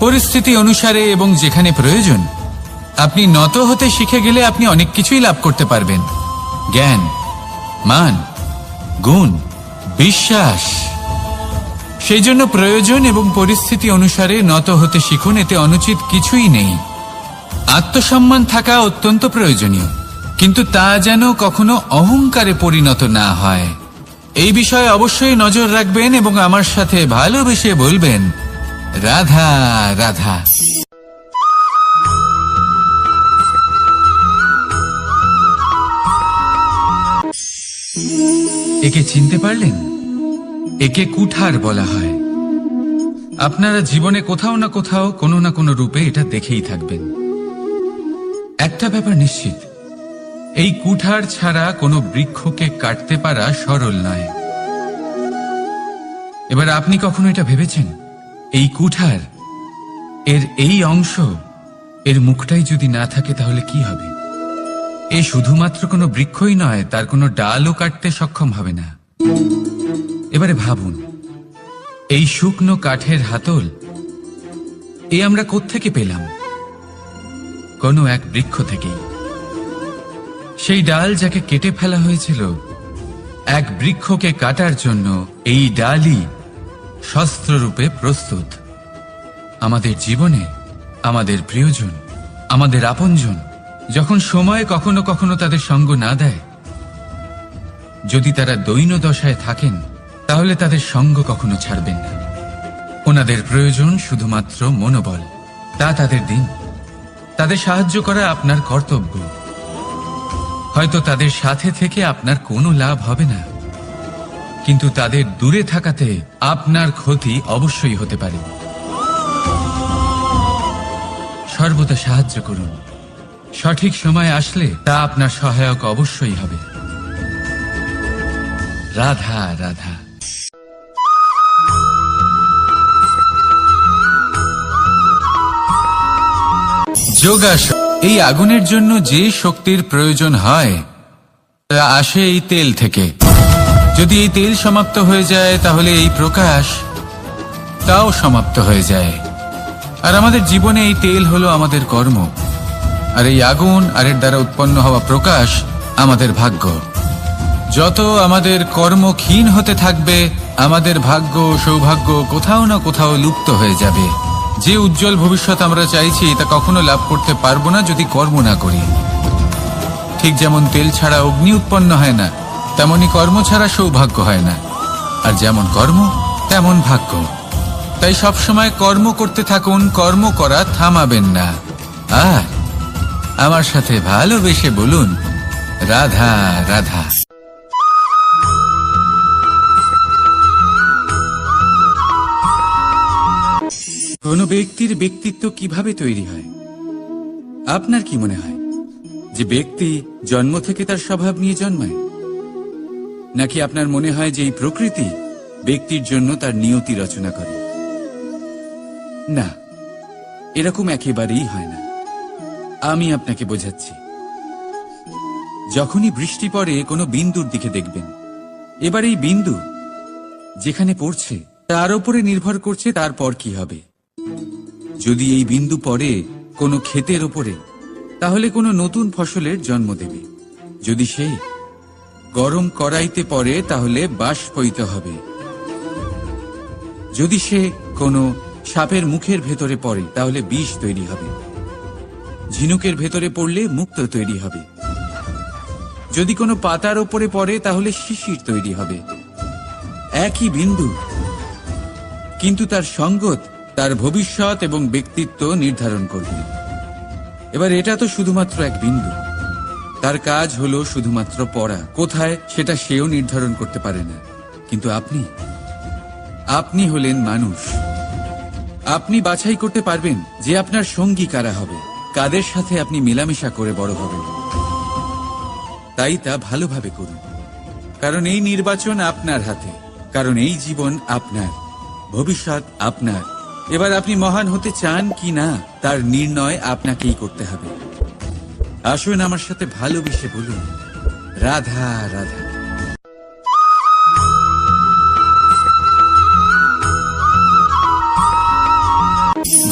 পরিস্থিতি অনুসারে এবং যেখানে প্রয়োজন আপনি নত হতে শিখে গেলে আপনি অনেক কিছুই লাভ করতে পারবেন। জ্ঞান, মান, গুণ, বিশ্বাস। সেই জন্য প্রয়োজন এবং পরিস্থিতি অনুসারে নত হতে শিখুন, এতে অনুচিত কিছুই নেই। আত্মসম্মান থাকা অত্যন্ত প্রয়োজনীয়, কিন্তু তা যেন কখনো অহংকারে পরিণত না হয়। এই বিষয়ে অবশ্যই নজর রাখবেন এবং আমার সাথে ভালোবেসে বলবেন, রাধা রাধা। একে চিনতে পারলেন? একে কুঠার বলা হয়। আপনারা জীবনে কোথাও না কোথাও কোনো না কোনো রূপে এটা দেখেই থাকবেন। একটা ব্যাপার নিশ্চিত, এই কুঠার ছাড়া কোনো বৃক্ষকে কাটতে পারা সরল নয়। এবার আপনি কখনো এটা ভেবেছেন, এই কুঠার, এর এই অংশ, এর মুখটাই যদি না থাকে তাহলে কি হবে? এ শুধুমাত্র কোনো বৃক্ষই নয়, তার কোনো ডালও কাটতে সক্ষম হবে না। এবারে ভাবুন, এই শুকনো কাঠের হাতল এ আমরা কোত্থেকে পেলাম? কোনো এক বৃক্ষ থেকেই। সেই ডাল যাকে কেটে ফেলা হয়েছিল এক বৃক্ষকে কাটার জন্য, এই ডালই শস্ত্ররূপে প্রস্তুত। আমাদের জীবনে আমাদের প্রিয়জন, আমাদের আপনজন যখন সময় কখনো কখনো তাদের সঙ্গ না দেয়, যদি তারা দৈন দশায় থাকেন, তাহলে তাদের সঙ্গ কখনো ছাড়বেন না। ওনাদের প্রয়োজন শুধুমাত্র মনোবল, তা তাদের দিন। তাদের সাহায্য করা আপনার কর্তব্য। হয়তো তাদের সাথে থেকে আপনার কোনো লাভ হবে না, কিন্তু তাদের দূরে থাকাতে আপনার ক্ষতি অবশ্যই হতে পারে। সর্বদা সাহায্য করুন, সঠিক সময় আসলে তা আপনার সহায়ক অবশ্যই হবে। রাধা রাধা। যোগাসন। এই আগুনের জন্য যে শক্তির প্রয়োজন হয় তা আসে এই তেল থেকে। যদি এই তেল সমাপ্ত হয়ে যায় তাহলে এই প্রকাশ তাও সমাপ্ত হয়ে যায়। আর আমাদের জীবনে এই তেল হলো আমাদের কর্ম, আর এই আগুন আর এর দ্বারা উৎপন্ন হওয়া প্রকাশ আমাদের ভাগ্য। যত আমাদের কর্ম ক্ষীণ হতে থাকবে, আমাদের ভাগ্য সৌভাগ্য কোথাও না কোথাও লুপ্ত হয়ে যাবে। যে উজ্জ্বল ভবিষ্যৎ আমরা চাইছি তা কখনো লাভ করতে পারবো না যদি কর্ম না করি। ঠিক যেমন তেল ছাড়া অগ্নি উৎপন্ন হয় না, তেমনি কর্ম ছাড়া সৌভাগ্য হয় না। আর যেমন কর্ম তেমন ভাগ্য। তাই সবসময় কর্ম করতে থাকুন, কর্ম করা থামাবেন না। আর আমার সাথে ভালোবেসে বলুন রাধা রাধা। কোনো ব্যক্তির ব্যক্তিত্ব কিভাবে তৈরি হয়? আপনার কি মনে হয় যে ব্যক্তি জন্ম থেকে তার স্বভাব নিয়ে জন্মায়, নাকি আপনার মনে হয় যে এই প্রকৃতি ব্যক্তির জন্য তার নিয়তি রচনা করে? না, এরকম একেবারেই হয় না। আমি আপনাকে বোঝাচ্ছি। যখনই বৃষ্টি পড়ে কোনো বিন্দুর দিকে দেখবেন। এবার এই বিন্দু যেখানে পড়ছে তার উপরে নির্ভর করছে তারপর কি হবে। যদি এই বিন্দু পড়ে কোনো ক্ষেতের ওপরে, তাহলে কোনো নতুন ফসলের জন্ম দেবে। যদি সে গরম কড়াইতে পড়ে তাহলে বাষ্পীত হবে। যদি সে কোনো সাপের মুখের ভেতরে পড়ে তাহলে বিষ তৈরি হবে। ঝিনুকের ভেতরে পড়লে মুক্ত তৈরি হবে। যদি কোনো পাতার ওপরে পড়ে তাহলে শিশির তৈরি হবে। একই বিন্দু, কিন্তু তার সঙ্গত তার ভবিষ্যৎ এবং ব্যক্তিত্ব নির্ধারণ করবে। এবার এটা তো শুধুমাত্র এক বিন্দু, তার কাজ হলো শুধুমাত্র পড়া। কোথায় সেটা সেও নির্ধারণ করতে পারে না। কিন্তু আপনি হলেন মানুষ। আপনি বাছাই করতে পারবেন যে আপনার সঙ্গী কারা হবে, কাদের সাথে আপনি মেলামেশা করে বড় হবেন। তাই তা ভালোভাবে করুন, কারণ এই নির্বাচন আপনার হাতে, কারণ এই জীবন আপনার, ভবিষ্যৎ আপনার। এবার আপনি মহান হতে চান কি না তার নির্ণয় আপনাকেই করতে হবে। আসুন আমার সাথে ভালোবেসে বলুন রাধা রাধা।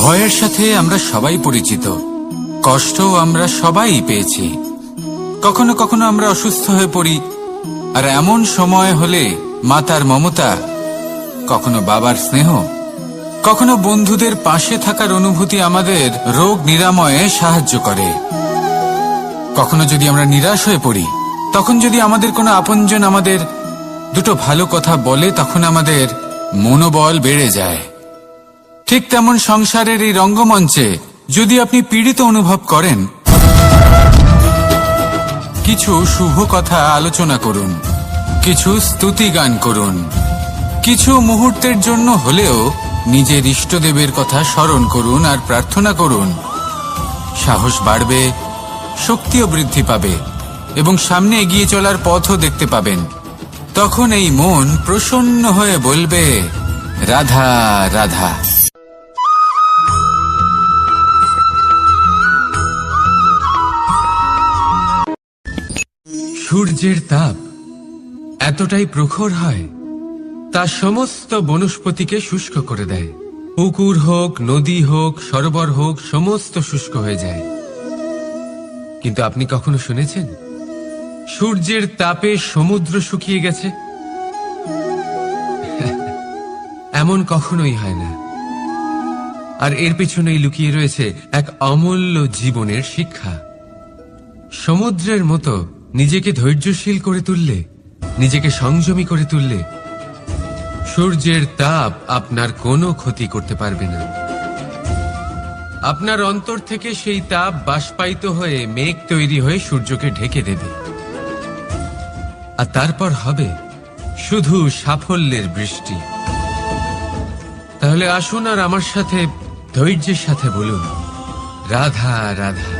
ভয়ের সাথে আমরা সবাই পরিচিত, কষ্টও আমরা সবাই পেয়েছি। কখনো কখনো আমরা অসুস্থ হয়ে পড়ি, আর এমন সময় হলে মাতার মমতা, কখনো বাবার স্নেহ, কখনো বন্ধুদের পাশে থাকার অনুভূতি আমাদের রোগ নিরাময়ে সাহায্য করে। কখনো যদি আমরা নিরাশ হয়ে পড়ি, তখন যদি আমাদের কোনো আপনজন আমাদের দুটো ভালো কথা বলে, তখন আমাদের মনোবল বেড়ে যায়। ঠিক তেমন সংসারের এই রঙ্গমঞ্চে যদি আপনি পীড়িত অনুভব করেন, কিছু শুভ কথা আলোচনা করুন, কিছু স্তুতি গান করুন, কিছু মুহূর্তের জন্য হলেও নিজের ইষ্টদেবের কথা স্মরণ করুন আর প্রার্থনা করুন। সাহস বাড়বে, শক্তিও বৃদ্ধি পাবে এবং সামনে এগিয়ে চলার পথও দেখতে পাবেন। তখন এই মন প্রসন্ন হয়ে বলবে রাধা রাধা। সূর্যের তাপ এতটাই প্রখর হয় তা সমস্ত বনস্পতিকে শুষ্ক করে দেয়। পুকুর হোক, নদী হোক, সরোবর হোক, সমস্ত শুষ্ক হয়ে যায়। কিন্তু আপনি কখনো শুনেছেন সূর্যের তাপে সমুদ্র শুকিয়ে গেছে? এমন কখনোই হয় না। আর এর পেছনেই লুকিয়ে রয়েছে এক অমূল্য জীবনের শিক্ষা। সমুদ্রের মতো নিজেকে ধৈর্যশীল করে তুললে, নিজেকে সংযমী করে তুললে, সূর্যের তাপ আপনার কোনো ক্ষতি করতে পারবে না। আপনার অন্তর থেকে সেই তাপ বাষ্পায়িত হয়ে মেঘ তৈরি হয়ে সূর্যকে ঢেকে দেবে, আর তারপর হবে শুধু সাফল্যের বৃষ্টি। তাহলে আসুন আর আমার সাথে ধৈর্যের সাথে বলুন, রাধা রাধা।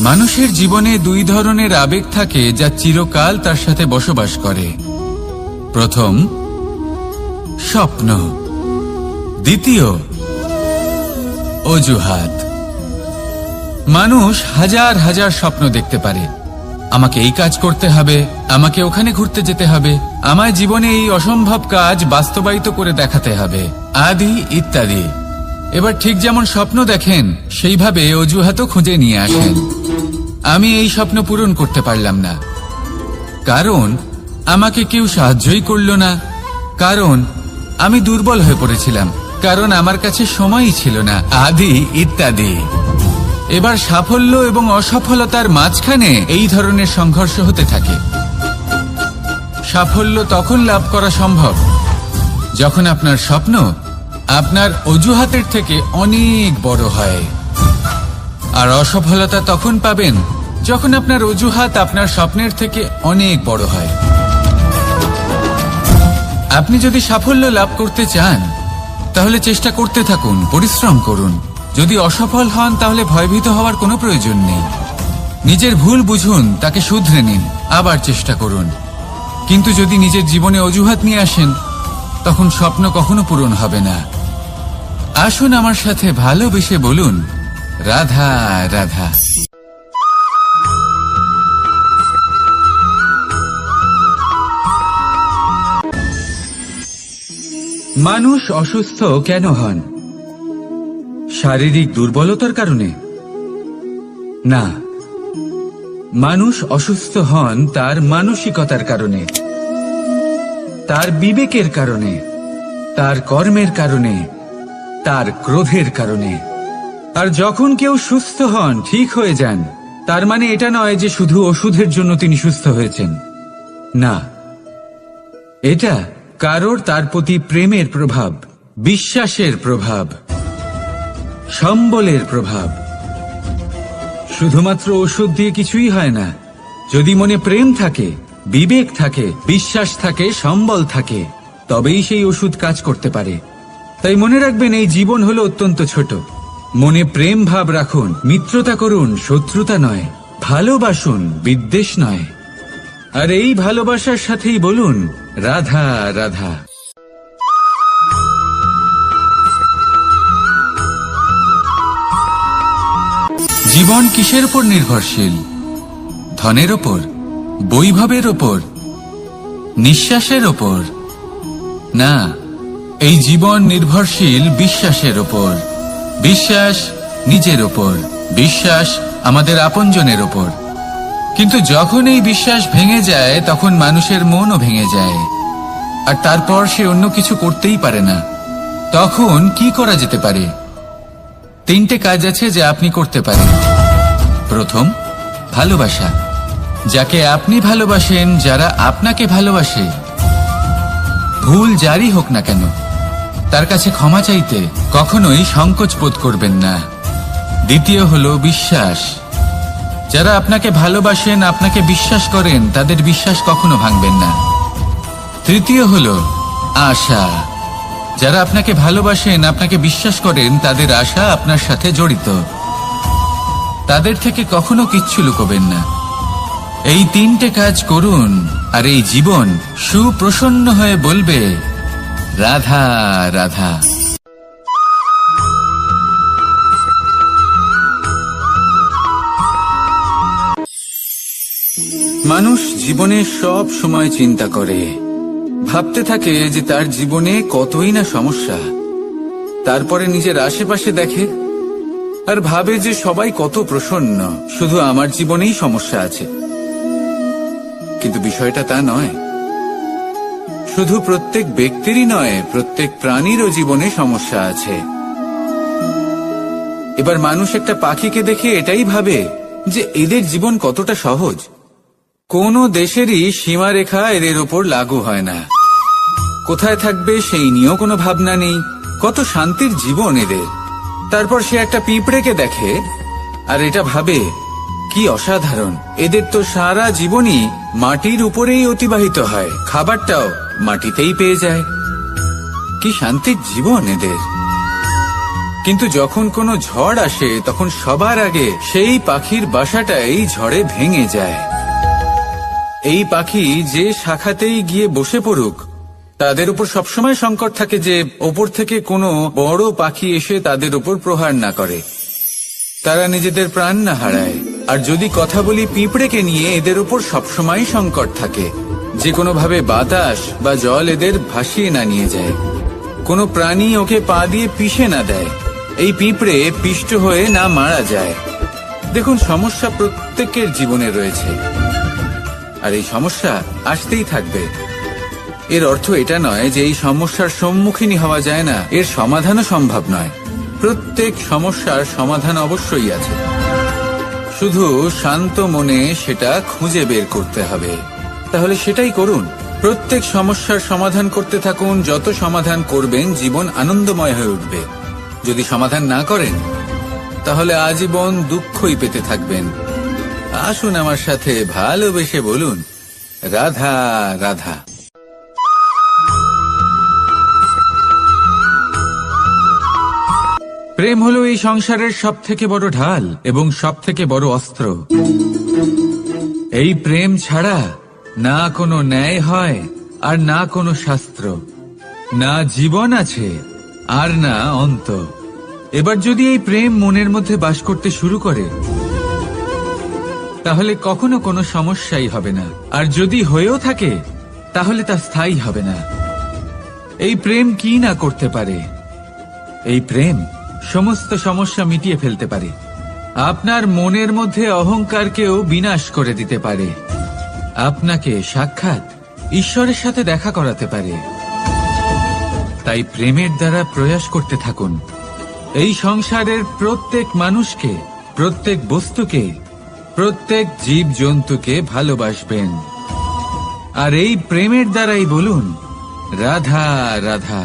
মানুষের জীবনে দুই ধরনের আবেগ থাকে যা চিরকাল তার সাথে বসবাস করে। প্রথম, স্বপ্ন। দ্বিতীয়, অজুহাত। মানুষ হাজার হাজার স্বপ্ন দেখতে পারে। আমাকে এই কাজ করতে হবে, আমাকে ওখানে ঘুরতে যেতে হবে, আমার জীবনে এই অসম্ভব কাজ বাস্তবায়িত করে দেখাতে হবে, আদি ইত্যাদি। এবার ঠিক যেমন স্বপ্ন দেখেন সেইভাবে অজুহাতও খুঁজে নিয়ে আসেন। আমি এই স্বপ্ন পূরণ করতে পারলাম না, কারণ আমাকে কেউ সাহায্যই করল না, কারণ আমি দুর্বল হয়ে পড়েছিলাম, কারণ আমার কাছে সময়ই ছিল না, আদি ইত্যাদি। এবার সাফল্য এবং অসফলতার মাঝখানে এই ধরনের সংঘর্ষ হতে থাকে। সাফল্য তখন লাভ করা সম্ভব যখন আপনার স্বপ্ন আপনার অজুহাতের থেকে অনেক বড় হয়, আর অসফলতা তখন পাবেন যখন আপনার অজুহাত আপনার স্বপ্নের থেকে অনেক বড় হয়। আপনি যদি সাফল্য লাভ করতে চান তাহলে চেষ্টা করতে থাকুন, পরিশ্রম করুন। যদি অসফল হন তাহলে ভয়ভীত হওয়ার কোনো প্রয়োজন নেই। নিজের ভুল বুঝুন, তাকে শুধরে নিন, আবার চেষ্টা করুন। কিন্তু যদি নিজের জীবনে অজুহাত নিয়ে আসেন তখন স্বপ্ন কখনো পূরণ হবে না। আসুন আমার সাথে ভালোবেসে বলুন, রাধা রাধা। মানুষ অসুস্থ কেন হন? শারীরিক দুর্বলতার কারণে? না, মানুষ অসুস্থ হন তার মানসিকতার কারণে, তার বিবেকের কারণে, তার কর্মের কারণে, তার ক্রোধের কারণে। আর যখন কেউ সুস্থ হন, ঠিক হয়ে যান, তার মানে এটা নয় যে শুধু ওষুধের জন্য তিনি সুস্থ হয়েছেন। না, এটা কারোর তার প্রতি প্রেমের প্রভাব, বিশ্বাসের প্রভাব, সম্বলের প্রভাব। শুধুমাত্র ওষুধ দিয়ে কিছুই হয় না। যদি মনে প্রেম থাকে, বিবেক থাকে, বিশ্বাস থাকে, সম্বল থাকে, তবেই সেই ওষুধ কাজ করতে পারে। তাই মনে রাখবেন, এই জীবন হলো অত্যন্ত ছোট। মনে প্রেম ভাব রাখুন, মিত্রতা করুন, শত্রুতা নয়। ভালোবাসুন, বিদ্বেষ নয়। আর এই ভালোবাসার সাথেই বলুন, রাধা রাধা। জীবন কিসের উপর নির্ভরশীল? ধনের ওপর, বৈভবের ওপর, নিঃশ্বাসের ওপর? না, এই জীবন নির্ভরশীল বিশ্বাসের ওপর। বিশ্বাস নিজের ওপর, বিশ্বাস আমাদের আপনজনের ওপর। কিন্তু যখন এই বিশ্বাস ভেঙে যায় তখন মানুষের মনও ভেঙে যায়, আর তারপর সে অন্য কিছু করতেই পারে না। তখন কি করা যেতে পারে? 3টে কাজ আছে যা আপনি করতে পারেন। প্রথম, ভালোবাসা। যাকে আপনি ভালোবাসেন, যারা আপনাকে ভালোবাসে, ভুল যারই হোক না কেন, তার কাছে ক্ষমা চাইতে কখনোই সংকোচ বোধ করবেন না। দ্বিতীয় হলো বিশ্বাস। যারা আপনাকে ভালোবাসেন, আপনাকে বিশ্বাস করেন, তাদের বিশ্বাস কখনো ভাঙবেন না। তৃতীয় হলো আশা। যারা আপনাকে ভালোবাসেন, আপনাকে বিশ্বাস করেন, তাদের আশা আপনার সাথে জড়িত। তাদের থেকে কখনো কিচ্ছু লুকোবেন না। এই 3টে কাজ করুন, আর এই জীবন সুপ্রসন্ন হয়ে বলবে, রাধা রাধা। মানুষ জীবনে সব সময় চিন্তা করে, ভাবতে থাকে যে তার জীবনে কতই না সমস্যা। তারপরে নিজের আশেপাশে দেখে আর ভাবে যে সবাই কত প্রসন্ন, শুধু আমার জীবনেই সমস্যা আছে। কিন্তু বিষয়টা তা নয়। শুধু প্রত্যেক ব্যক্তিরই নয়, প্রত্যেক প্রাণীরও জীবনে সমস্যা আছে। এবার মানুষ একটা পাখিকে দেখে এটাই ভাবে যে এদের জীবন কতটা সহজ। কোনো দেশেরই সীমারেখা এদের ওপর লাগু হয় না। কোথায় থাকবে সেই নিয়েও কোনো ভাবনা নেই। কত শান্তির জীবন এদের। তারপর সে একটা পিঁপড়েকে দেখে আর এটা ভাবে, কি অসাধারণ, এদের তো সারা জীবনই মাটির উপরেই অতিবাহিত হয়, খাবারটাও মাটিতেই পেয়ে যায়। কি শান্তির জীবন এদের। কিন্তু যখন কোনো ঝড় আসে তখন সবার আগে সেই পাখির বাসাটাই ঝড়ে ভেঙে যায়। এই পাখি যে শাখাতেই গিয়ে বসে পড়ুক, তাদের উপর সবসময় সংকট থাকে যে ওপর থেকে কোনো বড় পাখি এসে তাদের উপর প্রহার না করে, তারা নিজেদের প্রাণ না হারায়। আর যদি কথা বলি পিঁপড়েকে নিয়ে, এদের উপর সবসময় সংকট থাকে যে কোনোভাবে বাতাস বা জল এদের ভাসিয়ে না নিয়ে যায়, কোনো প্রাণী ওকে পা দিয়ে পিষে না দেয়, এই পিঁপড়ে পিষ্ট হয়ে না মারা যায়। দেখুন, সমস্যা প্রত্যেকের জীবনে রয়েছে আর এই সমস্যা আসতেই থাকবে। এর অর্থ এটা নয় যে এই সমস্যার সম্মুখীন হওয়া যায় না, এর সমাধানও সম্ভব নয়। প্রত্যেক সমস্যার সমাধান অবশ্যই আছে, শুধু শান্ত মনে সেটা খুঁজে বের করতে হবে। তাহলে সেটাই করুন, প্রত্যেক সমস্যার সমাধান করতে থাকুন। যত সমাধান করবেন জীবন আনন্দময় হয়ে উঠবে। যদি সমাধান না করেন তাহলে আজীবন দুঃখই পেতে থাকবেন। আসুন আমার সাথে ভালোবেসে বলুন, রাধা রাধা। প্রেম হলো এই সংসারের সবথেকে বড় ঢাল এবং সবথেকে বড় অস্ত্র। এই প্রেম ছাড়া না কোনো ন্যায় হয় আর না কোনো শাস্ত্র, না জীবন আছে আর না অন্ত। এবার যদি এই প্রেম মনের মধ্যে বাস করতে শুরু করে তাহলে কখনো কোনো সমস্যাই হবে না, আর যদি হয়েও থাকে তাহলে তা স্থায়ী হবে না। এই প্রেম কি না করতে পারে? এই প্রেম সমস্ত সমস্যা মিটিয়ে ফেলতে পারে, আপনার মনের মধ্যে অহংকারকেও বিনাশ করে দিতে পারে, আপনাকে সাক্ষাৎ ঈশ্বরের সাথে দেখা করাতে পারে। তাই প্রেমের দ্বারা প্রয়াস করতে থাকুন। এই সংসারের প্রত্যেক মানুষকে, প্রত্যেক বস্তুকে, প্রত্যেক জীব জন্তুকে ভালোবাসবেন, আর এই প্রেমের দ্বারাই বলুন, রাধা রাধা।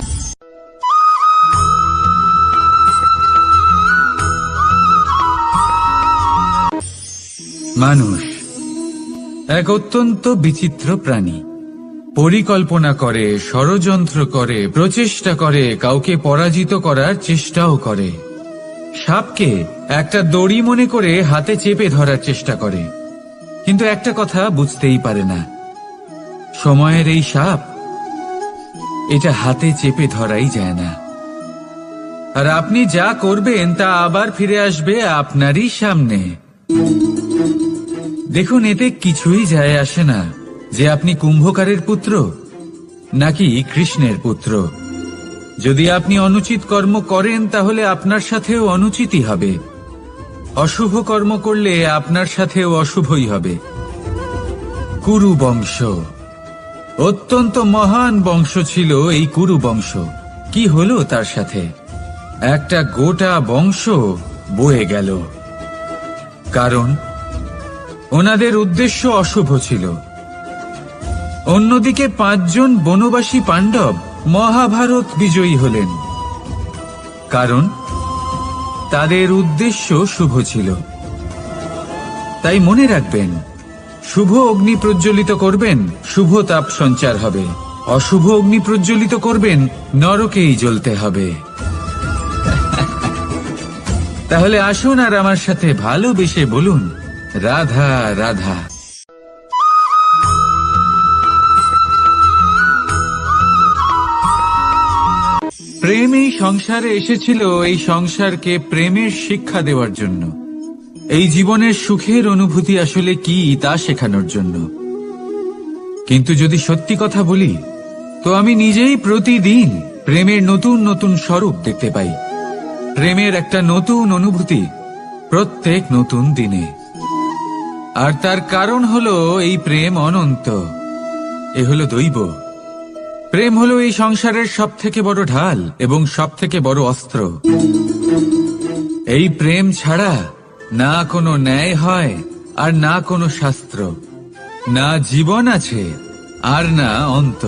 মানুষ এক অত্যন্ত বিচিত্র প্রাণী। পরিকল্পনা করে, ষড়যন্ত্র করে, প্রচেষ্টা করে, কাউকে পরাজিত করার চেষ্টাও করে। সাপকে একটা দড়ি মনে করে হাতে চেপে ধরার চেষ্টা করে, কিন্তু একটা কথা বুঝতেই পারে না, সময়ের এই সাপ, এটা হাতে চেপে ধরাই যায় না। আর আপনি যা করবেন তা আবার ফিরে আসবে আপনারই সামনে। দেখুন, এতে কিছুই যায় আসে না যে আপনি কুম্ভকারের পুত্র নাকি কৃষ্ণের পুত্র। যদি আপনি অনুচিত কর্ম করেন তাহলে আপনার সাথেও অনুচিতই হবে, অশুভ কর্ম করলে আপনার সাথেও অশুভই হবে। কুরু বংশ অত্যন্ত মহান বংশ ছিল। এই কুরু বংশ কি হলো তার সাথে? একটা গোটা বংশ বয়ে গেল, কারণ ওনাদের উদ্দেশ্য অশুভ ছিল। অন্যদিকে 5 জন বনবাসী পাণ্ডব মহাভারত বিজয়ী হলেন, কারণ তাদের উদ্দেশ্য শুভ ছিল। তাই মনে রাখবেন, শুভ অগ্নি প্রজ্বলিত করবেন, শুভ তাপ সঞ্চার হবে। অশুভ অগ্নি প্রজ্বলিত করবেন, নরকেই জ্বলতে হবে। তাহলে আসুন আর আমার সাথে ভালোবেসে বলুন, রাধা রাধা। প্রেম এই সংসারে এসেছিল এই সংসারকে প্রেমের শিক্ষা দেওয়ার জন্য, এই জীবনের সুখের অনুভূতি আসলে কি তা শেখানোর জন্য। কিন্তু যদি সত্যি কথা বলি, তো আমি নিজেই প্রতিদিন প্রেমের নতুন নতুন স্বরূপ দেখতে পাই। প্রেমের একটা নতুন অনুভূতি প্রত্যেক নতুন দিনে, আর তার কারণ হলো এই প্রেম অনন্ত। এ হলো দৈব। প্রেম হলো এই সংসারের সবথেকে বড় ঢাল এবং সবথেকে বড় অস্ত্র। এই প্রেম ছাড়া না কোনো ন্যায় হয় আর না কোনো শাস্ত্র, না জীবন আছে আর না অন্ত।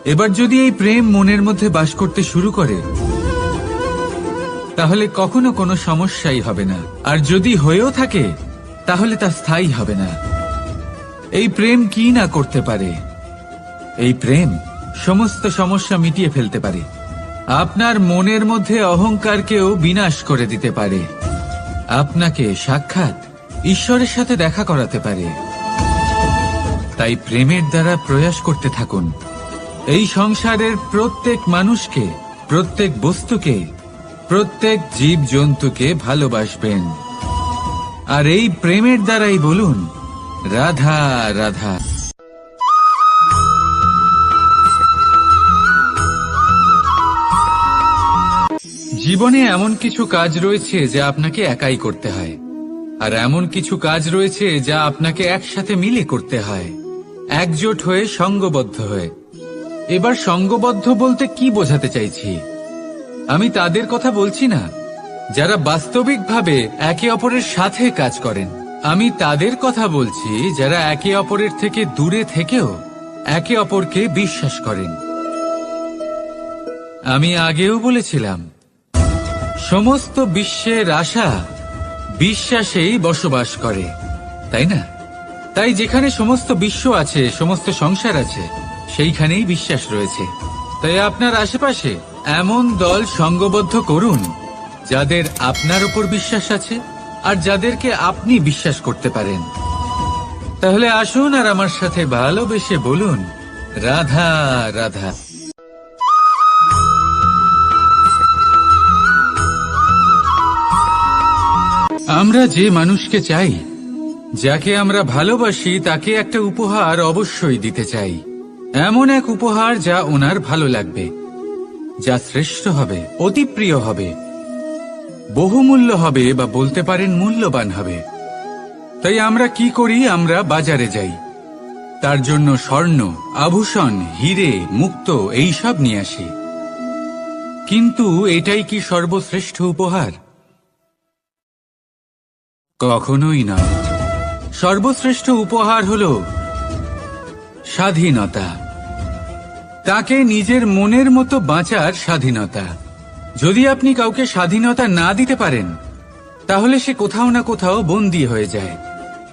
এবার যদি এই প্রেম মনের মধ্যে বাস করতে শুরু করে, তাহলে কখনো কোনো সমস্যাই হবে না। আর যদি হয়েও থাকে, তাহলে তা স্থায়ী হবে না। এই প্রেম কি না করতে পারে? এই প্রেম সমস্ত সমস্যা মিটিয়ে ফেলতে পারে। আপনার মনের মধ্যে অহংকারকেও বিনাশ করে দিতে পারে। আপনাকে সাক্ষাৎ ঈশ্বরের সাথে দেখা করাতে পারে। তাই প্রেমের দ্বারা প্রয়াস করতে থাকুন। এই সংসারের প্রত্যেক মানুষকে, প্রত্যেক বস্তুকে, প্রত্যেক জীব জন্তুকে ভালোবাসবেন। আর এই প্রেমের দ্বারাই বলুন, রাধা রাধা। জীবনে এমন কিছু কাজ রয়েছে যা আপনাকে একাই করতে হয়, আর এমন কিছু কাজ রয়েছে যা আপনাকে একসাথে মিলে করতে হয়, একজোট হয়ে, সঙ্গবদ্ধ হয়ে। এবার সঙ্গবদ্ধ বলতে কি বোঝাতে চাইছি? আমি তাদের কথা বলছি না যারা বাস্তবিকভাবে একে অপরের সাথে কাজ করেন। আমি তাদের কথা বলছি যারা একে অপরের থেকে দূরে থেকেও একে অপরকে বিশ্বাস করেন। আমি আগেও বলেছিলাম, সমস্ত বিশ্বের আশা বিশ্বাসেই বসবাস করে, তাই না? তাই যেখানে সমস্ত বিশ্ব আছে, সমস্ত সংসার আছে, সেইখানেই বিশ্বাস রয়েছে। তাই আপনার আশেপাশে এমন দল সঙ্গবদ্ধ করুন যাদের আপনার উপর বিশ্বাস আছে আর যাদেরকে আপনি বিশ্বাস করতে পারেন। তাহলে আসুন আর আমার সাথে ভালোবেসে বলুন, রাধা রাধা। আমরা যে মানুষকে চাই, যাকে আমরা ভালোবাসি, তাকে একটা উপহার অবশ্যই দিতে চাই। এমন এক উপহার যা ওনার ভালো লাগবে, যা শ্রেষ্ঠ হবে, অতি প্রিয় হবে, বহুমূল্য হবে, বা বলতে পারেন মূল্যবান হবে। তাই আমরা কি করি? আমরা বাজারে যাই, তার জন্য স্বর্ণ, আভূষণ, হিরে, মুক্ত এইসব নিয়ে আসি। কিন্তু এটাই কি সর্বশ্রেষ্ঠ উপহার? কখনোই নয়। সর্বশ্রেষ্ঠ উপহার হল স্বাধীনতা। তাকে নিজের মনের মতো বাঁচার স্বাধীনতা। যদি আপনি কাউকে স্বাধীনতা না দিতে পারেন, তাহলে সে কোথাও না কোথাও বন্দী হয়ে যায়,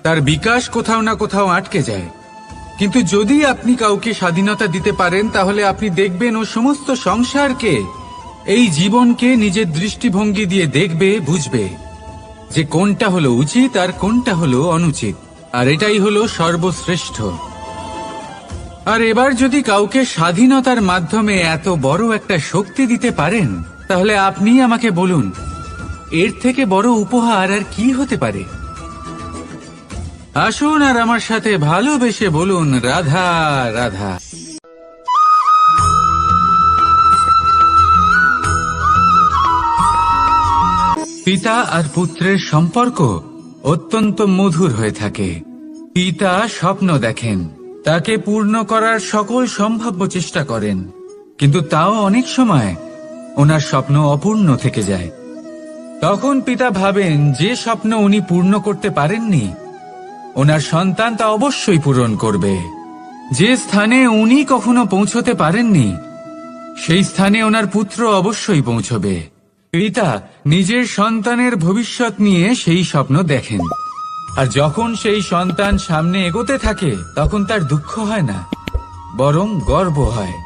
তার বিকাশ কোথাও না কোথাও আটকে যায়। কিন্তু যদি আপনি কাউকে স্বাধীনতা দিতে পারেন, তাহলে আপনি দেখবেন ও সমস্ত সংসারকে, এই জীবনকে নিজের দৃষ্টিভঙ্গি দিয়ে দেখবে, বুঝবে যে কোনটা হলো উচিত আর কোনটা হলো অনুচিত। আর এটাই হলো সর্বশ্রেষ্ঠ। আর এবার যদি কাউকে স্বাধীনতার মাধ্যমে এত বড় একটা শক্তি দিতে পারেন, তাহলে আপনি আমাকে বলুন, এর থেকে বড় উপহার আর কি হতে পারে? আসুন আর আমার সাথে ভালোবেসে বলুন, রাধা রাধা। পিতা আর পুত্রের সম্পর্ক অত্যন্ত মধুর হয়ে থাকে। পিতা স্বপ্ন দেখেন, তাকে পূর্ণ করার সকল সম্ভাব্য চেষ্টা করেন, কিন্তু তাও অনেক সময় ওনার স্বপ্ন অপূর্ণ থেকে যায়। তখন পিতা ভাবেন যে স্বপ্ন উনি পূর্ণ করতে পারেননি, ওনার সন্তান তা অবশ্যই পূরণ করবে। যে স্থানে উনি কখনো পৌঁছতে পারেননি, সেই স্থানে ওনার পুত্র অবশ্যই পৌঁছবে। পিতা নিজের সন্তানের ভবিষ্যৎ নিয়ে সেই স্বপ্ন দেখেন, আর যখন সেই সন্তান সামনে এগোতে থাকে, তখন তার দুঃখ হয় না, বরং গর্ব হয়।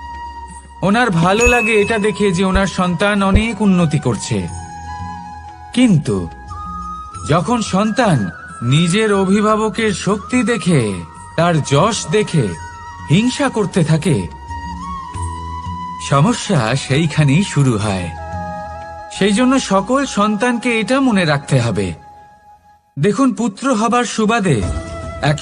ওনার ভালো লাগে এটা দেখে যে ওনার সন্তান অনেক উন্নতি করছে। কিন্তু যখন সন্তান নিজের অভিভাবকের শক্তি দেখে, তার যশ দেখে হিংসা করতে থাকে, সমস্যা সেইখানেই শুরু হয়। সেই জন্য সকল সন্তানকে এটা মনে রাখতে হবে, দেখুন, পুত্র হবার সুবাদে এক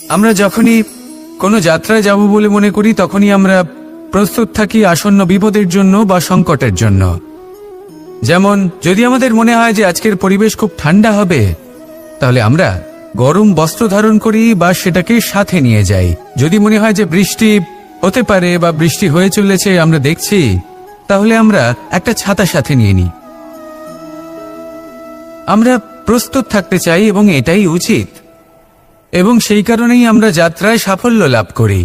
আমরা যখনই কোনো যাত্রায় যাব বলে মনে করি তখনই আমরা প্রস্তুত থাকি আসন্ন বিপদের জন্য বা সংকটের জন্য। যেমন যদি আমাদের মনে হয় যে আজকের পরিবেশ খুব ঠান্ডা হবে, তাহলে আমরা গরম বস্ত্র ধারণ করি বা সেটাকে সাথে নিয়ে যাই। যদি মনে হয় যে বৃষ্টি হতে পারে বা বৃষ্টি হয়ে চলেছে আমরা দেখছি, তাহলে আমরা একটা ছাতা সাথে নিয়ে নিই। আমরা প্রস্তুত থাকতে চাই এবং এটাই উচিত, এবং সেই কারণেই আমরা যাত্রায় সাফল্য লাভ করি।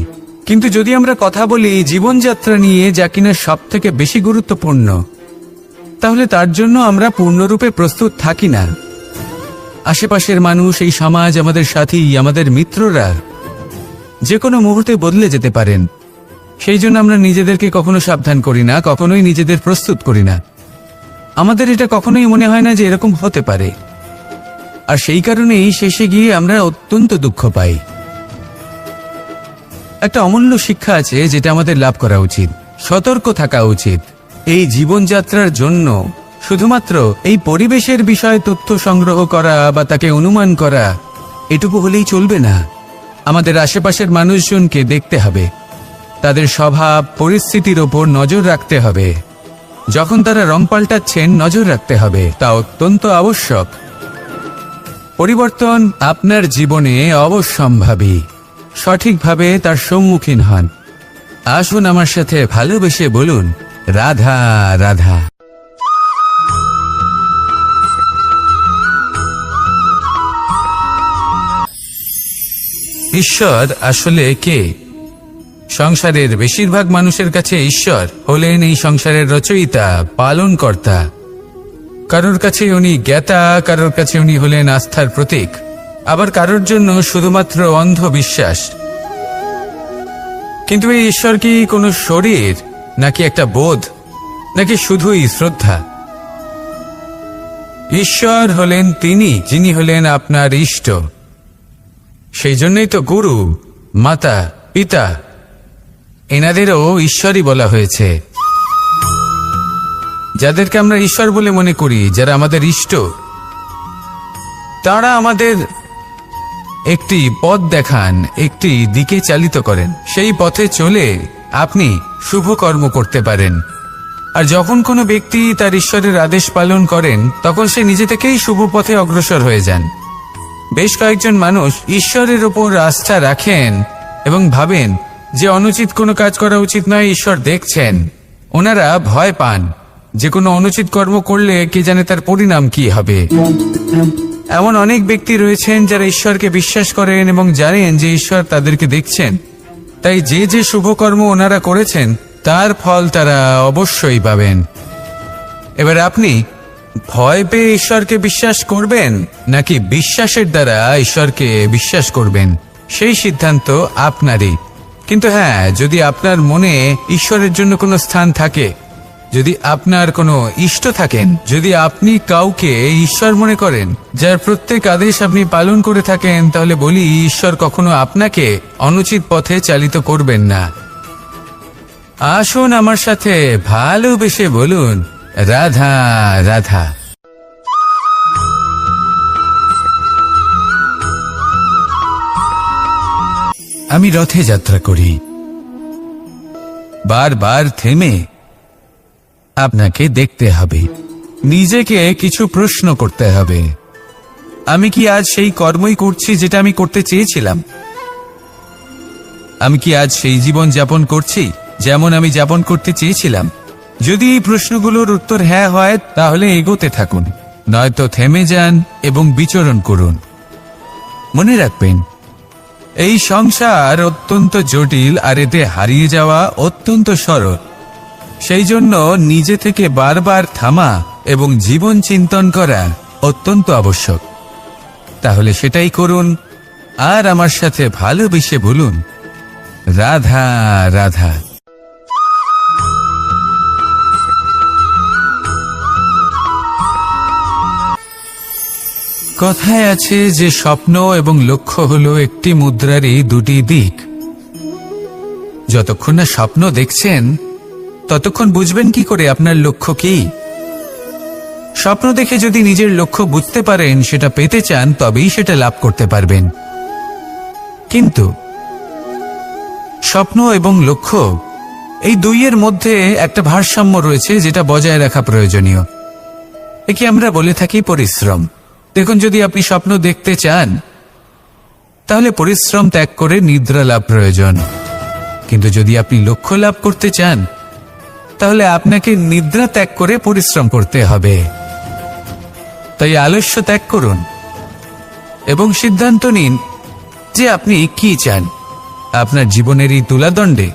কিন্তু যদি আমরা কথা বলি জীবনযাত্রা নিয়ে, যা কিনা সব থেকে বেশি গুরুত্বপূর্ণ, তাহলে তার জন্য আমরা পূর্ণরূপে প্রস্তুত থাকি না। আশেপাশের মানুষ, এই সমাজ, আমাদের সাথী, আমাদের মিত্ররা যে কোনো মুহূর্তে বদলে যেতে পারেন। সেই জন্য আমরা নিজেদেরকে কখনো সাবধান করি না, কখনোই নিজেদের প্রস্তুত করি না। আমাদের এটা কখনোই মনে হয় না যে এরকম হতে পারে, আর সেই কারণেই শেষে গিয়ে আমরা অত্যন্ত দুঃখ পাই। একটা অমূল্য শিক্ষা আছে যেটা আমাদের লাভ করা উচিত। সতর্ক থাকা উচিত। এই জীবনযাত্রার জন্য শুধুমাত্র এই পরিবেশের বিষয়ে তথ্য সংগ্রহ করা বা তাকে অনুমান করা এটুকু হলেই চলবে না। আমাদের আশেপাশের মানুষজনকে দেখতে হবে, তাদের স্বভাব পরিস্থিতির ওপর নজর রাখতে হবে। যখন তারা রং পাল্টাচ্ছেন নজর রাখতে হবে, তা অত্যন্ত আবশ্যক। পরিবর্তন আপনার জীবনে অবশ্যম্ভাবী। সঠিকভাবে তার সম্মুখীন হন। আসুন আমার সাথে ভালোবেসে বলুন, রাধা রাধা। ঈশ্বর আসলে কে? সংসারের বেশিরভাগ মানুষের কাছে ঈশ্বর হলেন এই সংসারের রচয়িতা, পালনকর্তা। কারোর কাছে উনি জ্ঞাতা, কারোর কাছে উনি হলেন আস্থার প্রতীক, আবার কারোর জন্য শুধুমাত্র অন্ধ বিশ্বাস। কিন্তু এই ঈশ্বর কি কোনো শরীর, নাকি একটা বোধ, নাকি শুধুই শ্রদ্ধা? ঈশ্বর হলেন তিনি যিনি হলেন আপনার ইষ্ট। সেই জন্যই তো গুরু, মাতা, পিতা এনাদেরও ঈশ্বরই বলা হয়েছে। যাদেরকে আমরা ঈশ্বর বলে মনে করি, যারা আমাদের ইষ্ট, তারা আমাদের একটি পথ দেখান, একটি দিকে চালিত করেন। সেই পথে চলে আপনি শুভ কর্ম করতে পারেন। আর যখন কোনো ব্যক্তি তার ঈশ্বরের আদেশ পালন করেন, তখন সে নিজে থেকেই শুভ পথে অগ্রসর হয়ে যান। বেশ কয়েকজন মানুষ ঈশ্বরের ওপর আস্থা রাখেন এবং ভাবেন যে অনুচিত কোনো কাজ করা উচিত নয়, ঈশ্বর দেখছেন। ওনারা ভয় পান যে কোনো অনুচিত কর্ম করলে কে জানে তার পরিণাম কি হবে। এমন অনেক ব্যক্তি রয়েছেন যারা ঈশ্বরকে বিশ্বাস করেন এবং জানেন যে ঈশ্বর তাদেরকে দেখছেন। তাই যে যে শুভকর্ম ওনারা করেছেন তার ফল তারা অবশ্যই পাবেন। এবার আপনি ভয় পেয়ে ঈশ্বরকে বিশ্বাস করবেন, নাকি বিশ্বাসের দ্বারা ঈশ্বরকে বিশ্বাস করবেন, সেই সিদ্ধান্ত আপনারই। কিন্তু হ্যাঁ, যদি আপনার মনে ঈশ্বরের জন্য কোনো স্থান থাকে, যদি আপনার কোনো ইষ্ট থাকেন, যদি আপনি কাউকে ঈশ্বর মনে করেন, যার প্রত্যেক আদেশ আপনি পালন করে থাকেন, তাহলে বলি ঈশ্বর কখনো আপনাকে অনুচিত পথে চালিত করবেন না। আসুন আমার সাথে ভালোবেসে বলুন, রাধা রাধা। আমি রথে যাত্রা করি। বারবার থেমে আপনাকে দেখতে হবে, নিজেকে কিছু প্রশ্ন করতে হবে। আমি কি আজ সেই কর্মই করছি যেটা আমি করতে চেয়েছিলাম? আমি কি আজ সেই জীবন যাপন করছি যেমন আমি যাপন করতে চেয়েছিলাম? যদি এই প্রশ্নগুলোর উত্তর হ্যাঁ হয়, তাহলে এগোতে থাকুন, নয়তো থেমে যান এবং বিচরণ করুন। মনে রাখবেন, এই সংসার অত্যন্ত জটিল, আর এতে হারিয়ে যাওয়া অত্যন্ত সরল। সেই জন্য নিজে থেকে বারবার থামা এবং জীবন চিন্তন করা অত্যন্ত আবশ্যক। তাহলে সেটাই করুন, আর আমার সাথে ভালোবেসে বলুন, রাধা রাধা। কথায় আছে যে স্বপ্ন এবং লক্ষ্য হলো একটি মুদ্রারই দুটি দিক। যতক্ষণ না স্বপ্ন দেখছেন, ততক্ষণ বুঝবেন কি করে আপনার লক্ষ্য কি? স্বপ্ন দেখে যদি নিজের লক্ষ্য বুঝতে পারেন, সেটা পেতে চান, তবেই সেটা লাভ করতে পারবেন। কিন্তু স্বপ্ন এবং লক্ষ্য এই দুইয়ের মধ্যে একটা ভারসাম্য রয়েছে, যেটা বজায় রাখা প্রয়োজনীয়। একে আমরা বলে থাকি পরিশ্রম। দেখুন, যদি আপনি স্বপ্ন দেখতে চান, তাহলে পরিশ্রম ত্যাগ করে নিদ্রা লাভ প্রয়োজন। কিন্তু যদি আপনি লক্ষ্য লাভ করতে চান, তাহলে আপনাকে নিদ্রা ত্যাগ করে পরিশ্রম করতে হবে। তাই আলস্য ত্যাগ করুন এবং সিদ্ধান্ত নিন যে আপনি কি চান। আপনার জীবনের এই তুলাদণ্ডে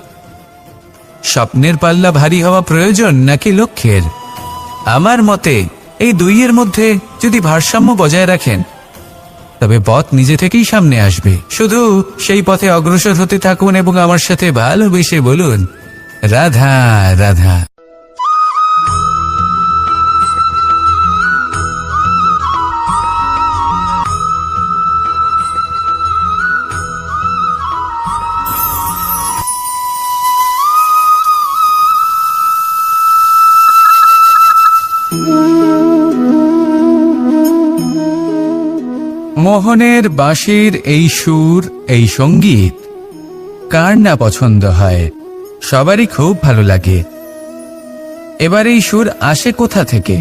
স্বপ্নের পাল্লা ভারী হওয়া প্রয়োজন নাকি লক্ষ্যের? আমার মতে এই দুইয়ের মধ্যে যদি ভারসাম্য বজায় রাখেন, তবে পথ নিজে থেকেই সামনে আসবে। শুধু সেই পথে অগ্রসর হতে থাকুন এবং আমার সাথে ভালোবেসে বলুন, রাধা রাধা। মোহনের বাঁশির এই সুর, এই সঙ্গীত কার না পছন্দ হয়? সবারই খুব ভালো লাগে। এবার এই সুর আসে কোথা থেকে?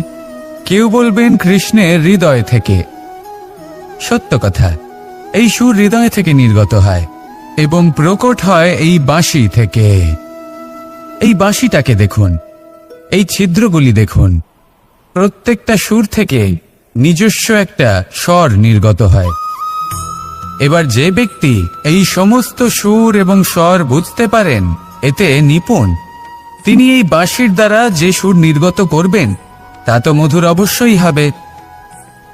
কেউ বলবেন কৃষ্ণের হৃদয় থেকে। সত্য কথা, এই সুর হৃদয় থেকে নির্গত হয় এবং প্রকট হয় এই বাঁশি থেকে। এই বাঁশিটাকে দেখুন, এই ছিদ্রগুলি দেখুন, প্রত্যেকটা সুর থেকে নিজস্ব একটা স্বর নির্গত হয়। এবার যে ব্যক্তি এই সমস্ত সুর এবং স্বর বুঝতে পারেন, এতে নিপুণ, তিনি এই বাঁশির দ্বারা যে সুর নির্গত করবেন, তা তো মধুর অবশ্যই হবে।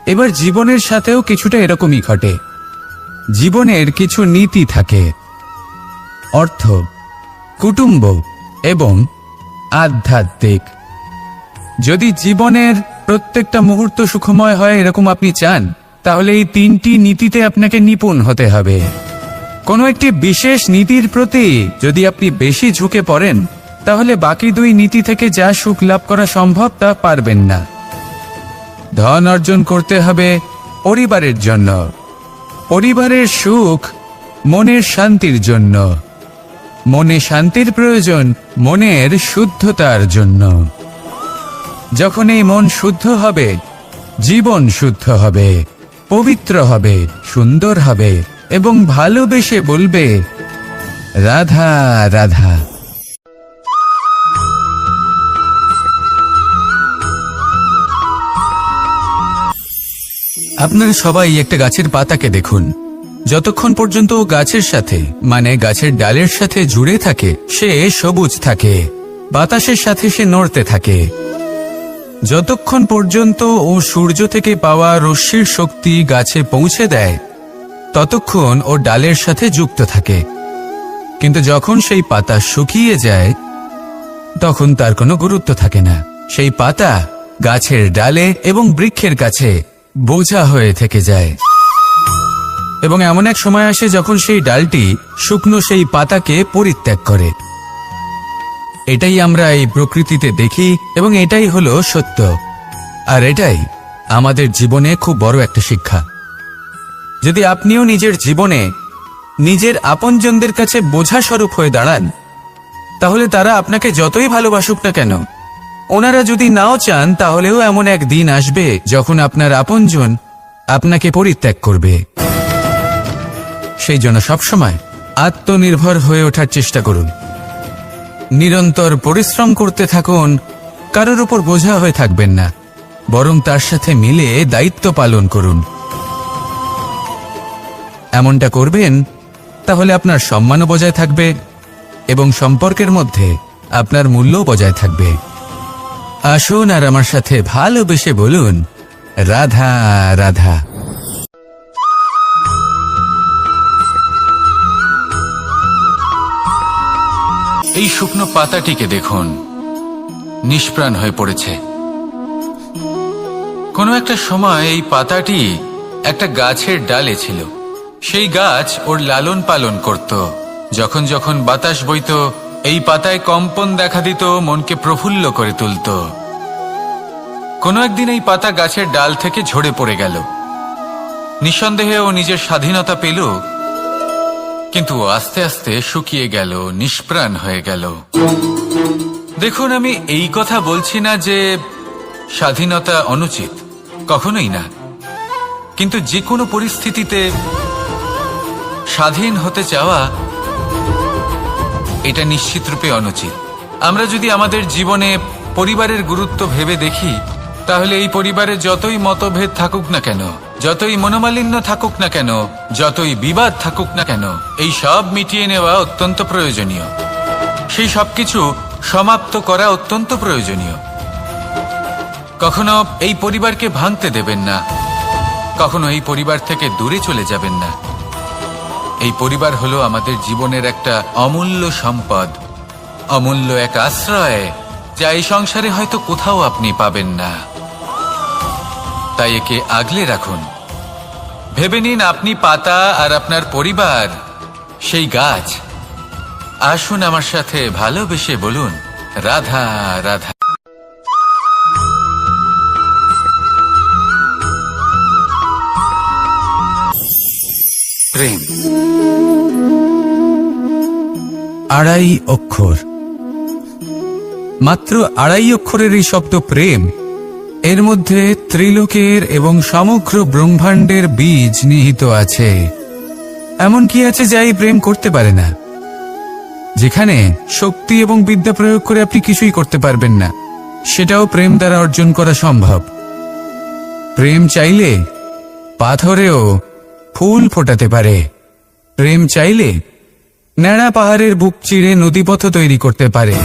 এবার জীবনের সাথেও কিছুটা এরকমই ঘটে। জীবনের কিছু নীতি থাকে, অর্থ, কুটুম্ব এবং আধ্যাত্মিক। যদি জীবনের প্রত্যেকটা মুহূর্ত সুখময় হয় এরকম আপনি চান, তাহলে এই তিনটি নীতিতে আপনাকে নিপুণ হতে হবে। কোনো একটি বিশেষ নীতির প্রতি যদি আপনি বেশি ঝুঁকে পড়েন, তাহলে বাকি দুই নীতি থেকে যা সুখ লাভ করা সম্ভব তা পারবেন না। ধন অর্জন করতে হবে পরিবারের জন্য, পরিবারের সুখ মনের শান্তির জন্য, মনে শান্তির প্রয়োজন মনের শুদ্ধতার জন্য। যখন এই মন শুদ্ধ হবে, জীবন শুদ্ধ হবে, পবিত্র হবে, সুন্দর হবে এবং ভালোবেসে বলবে, রাধা রাধা। আপনারা সবাই একটা গাছের পাতাকে দেখুন। যতক্ষণ পর্যন্ত ও গাছের সাথে, মানে গাছের ডালের সাথে জুড়ে থাকে, সে সবুজ থাকে, বাতাসের সাথে সে নড়তে থাকে। যতক্ষণ পর্যন্ত ও সূর্য থেকে পাওয়া রশ্মির শক্তি গাছে পৌঁছে দেয়, ততক্ষণ ও ডালের সাথে যুক্ত থাকে। কিন্তু যখন সেই পাতা শুকিয়ে যায়, তখন তার কোনো গুরুত্ব থাকে না। সেই পাতা গাছের ডালে এবং বৃক্ষের কাছে বোঝা হয়ে থেকে যায়। এবং এমন এক সময় আসে যখন সেই ডালটি শুকনো সেই পাতাকে পরিত্যাগ করে। এটাই আমরা এই প্রকৃতিতে দেখি এবং এটাই হলো সত্য। আর এটাই আমাদের জীবনে খুব বড় একটা শিক্ষা। যদি আপনিও নিজের জীবনে নিজের আপনজনদের কাছে বোঝা স্বরূপ হয়ে দাঁড়ান, তাহলে তারা আপনাকে যতই ভালোবাসুক না কেন, ওনারা যদি নাও চান, তাহলেও এমন এক দিন আসবে যখন আপনার আপনজন আপনাকে পরিত্যাগ করবে। সেই জন্য সবসময় আত্মনির্ভর হয়ে ওঠার চেষ্টা করুন। নিরন্তর পরিশ্রম করতে থাকুন, কারোর উপর বোঝা হয়ে থাকবেন না, বরং তার সাথে মিলে দায়িত্ব পালন করুন। এমনটা করবেন, তাহলে আপনার সম্মানও বজায় থাকবে এবং সম্পর্কের মধ্যে আপনার মূল্যও বজায় থাকবে। আসুন আর আমার সাথে ভালোবেসে বলুন, রাধা রাধা। এই শুকনো পাতাটিকে দেখুন, নিষ্প্রাণ হয়ে পড়েছে। কোনো একটা সময় এই পাতাটি একটা গাছের ডালে ছিল। সেই গাছ ওর লালন পালন করত। যখন যখন বাতাস বইত, এই পাতায় কম্পন দেখা দিত, মনকে প্রফুল্ল করে তুলত। কোনো একদিন এই পাতা গাছের ডাল থেকে ঝরে পড়ে গেল। নিঃসন্দেহে ও নিজের স্বাধীনতা পেল, কিন্তু আস্তে আস্তে শুকিয়ে গেল, নিষ্প্রাণ হয়ে গেল। দেখুন, আমি এই কথা বলছি না যে স্বাধীনতা অনুচিত, কখনোই না। কিন্তু যে কোনো পরিস্থিতিতে স্বাধীন হতে চাওয়া এটা নিশ্চিতরূপে অনুচিত। আমরা যদি আমাদের জীবনে পরিবারের গুরুত্ব ভেবে দেখি, তাহলে এই পরিবারে যতই মতভেদ থাকুক না কেন, যতই মনোমালিন্য থাকুক না কেন, যতই বিবাদ থাকুক না কেন, এই সব মিটিয়ে নেওয়া অত্যন্ত প্রয়োজনীয়। সেই সবকিছু সমাপ্ত করা অত্যন্ত প্রয়োজনীয়। কখনো এই পরিবারকে ভাঙতে দেবেন না, কখনো এই পরিবার থেকে দূরে চলে যাবেন না। এই পরিবার হলো আমাদের জীবনের একটা অমূল্য সম্পদ, অমূল্য এক আশ্রয়, যা এই সংসারে হয়তো কোথাও আপনি পাবেন না। তাই একে আগলে রাখুন। ভেবে নিন আপনি পাতা আর আপনার পরিবার সেই গাছ। আসুন আমার সাথে ভালোবেসে বলুন, রাধা রাধা। প্রেম আড়াই অক্ষর, মাত্র আড়াই অক্ষরের এই শব্দ প্রেম, এর মধ্যে ত্রিলোকের এবং সমগ্র ব্রহ্মাণ্ডের বীজ নিহিত আছে। এমন কি আছে যা এই প্রেম করতে পারে না? যেখানে শক্তি এবং বিদ্যা প্রয়োগ করে আপনি কিছুই করতে পারবেন না, সেটাও প্রেম দ্বারা অর্জন করা সম্ভব। প্রেম চাইলে পাথরেও ফুল ফোটাতে পারে। প্রেম চাইলে ন্যাড়া পাহাড়ের বুক চিরে নদীপথ তৈরি করতে পারে।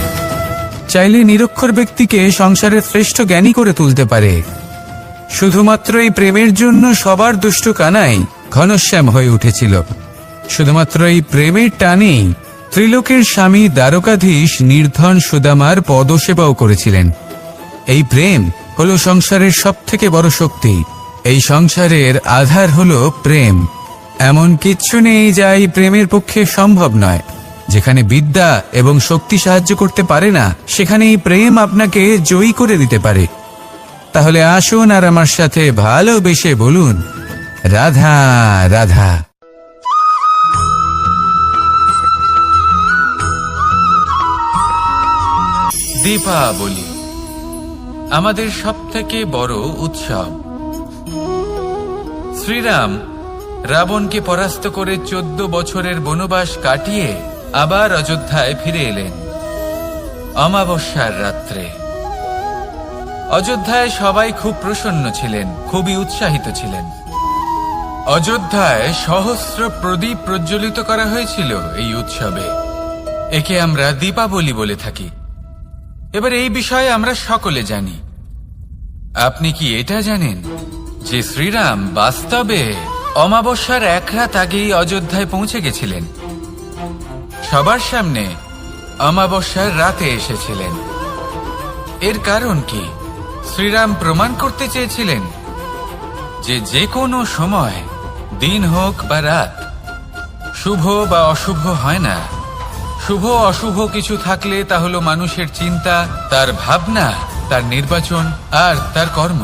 চাইলে নিরক্ষর ব্যক্তিকে সংসারের শ্রেষ্ঠ জ্ঞানী করে তুলতে পারে। শুধুমাত্র এই প্রেমের জন্য সবার দুষ্ট কানাই ঘনশ্যাম হয়ে উঠেছিল। শুধুমাত্র এই প্রেমের টানেই ত্রিলোকের স্বামী দ্বারকাধীশ নির্ধন সুদামার পদসেবাও করেছিলেন। এই প্রেম হলো সংসারের সবথেকে বড় শক্তি। এই সংসারের আধার হলো প্রেম। এমন কিচ্ছু নেই যা এই প্রেমের পক্ষে সম্ভব নয়। যেখানে বিদ্যা এবং শক্তি সাহায্য করতে পারে না, সেখানে এই প্রেম আপনাকে জয়ী করে দিতে পারে। তাহলে আসুন আর আমার সাথে ভালোবেসে বলুন, রাধা রাধা। দীপাবলি আমাদের সবথেকে বড় উৎসব। শ্রীরাম রাবণকে পরাস্ত করে 14 বছরের বনবাস কাটিয়ে আবার অযোধ্যায় ফিরে এলেন অমাবস্যার রাত্রে। অযোধ্যায় সবাই খুব প্রসন্ন ছিলেন, খুবই উৎসাহিত ছিলেন। অযোধ্যায় সহস্র প্রদীপ প্রজ্বলিত করা হয়েছিল এই উৎসবে। একে আমরা দীপাবলি বলে থাকি। এবার এই বিষয়ে আমরা সকলে জানি। আপনি কি এটা জানেন যে শ্রীরাম বাস্তবে অমাবস্যার এক রাত আগেই অযোধ্যায় পৌঁছে গেছিলেন? সবার সামনে অমাবস্যার রাতে এসেছিলেন। এর কারণ কি? শ্রীরাম প্রমাণ করতে চেয়েছিলেন যে যে কোনো সময়, দিন হোক বা রাত, শুভ বা অশুভ হয় না। শুভ অশুভ কিছু থাকলে তা হলো মানুষের চিন্তা, তার ভাবনা, তার নির্বাচন আর তার কর্ম।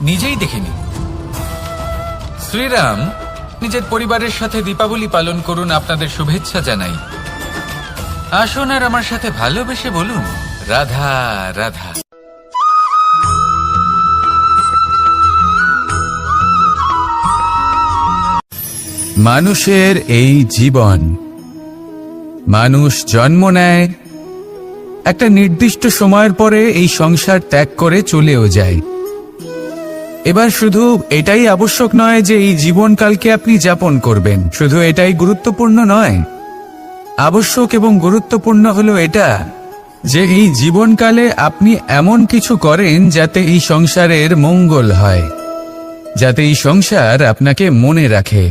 নিজেই দেখে নিন। শ্রীরাম নিজের পরিবারের সাথে দীপাবলি পালন করুন, আপনাদের শুভেচ্ছা জানাই। আসুন আর আমার সাথে ভালোবেসে বলুন, রাধা রাধা। মানুষের এই জীবন, মানুষ জন্ম নেয়, একটা নির্দিষ্ট সময়ের পরে এই সংসার ত্যাগ করে চলেও যায়। এবার শুধু এটাই আবশ্যক নয় যে এই জীবনকালকে আপনি যাপন করবেন, শুধু এটাই গুরুত্বপূর্ণ নয়। আবশ্যক এবং গুরুত্বপূর্ণ হলো এটা যে এই জীবনকালে আপনি এমন কিছু করেন যাতে এই সংসারের মঙ্গল হয়, যাতে এই সংসার আপনাকে মনে রাখে,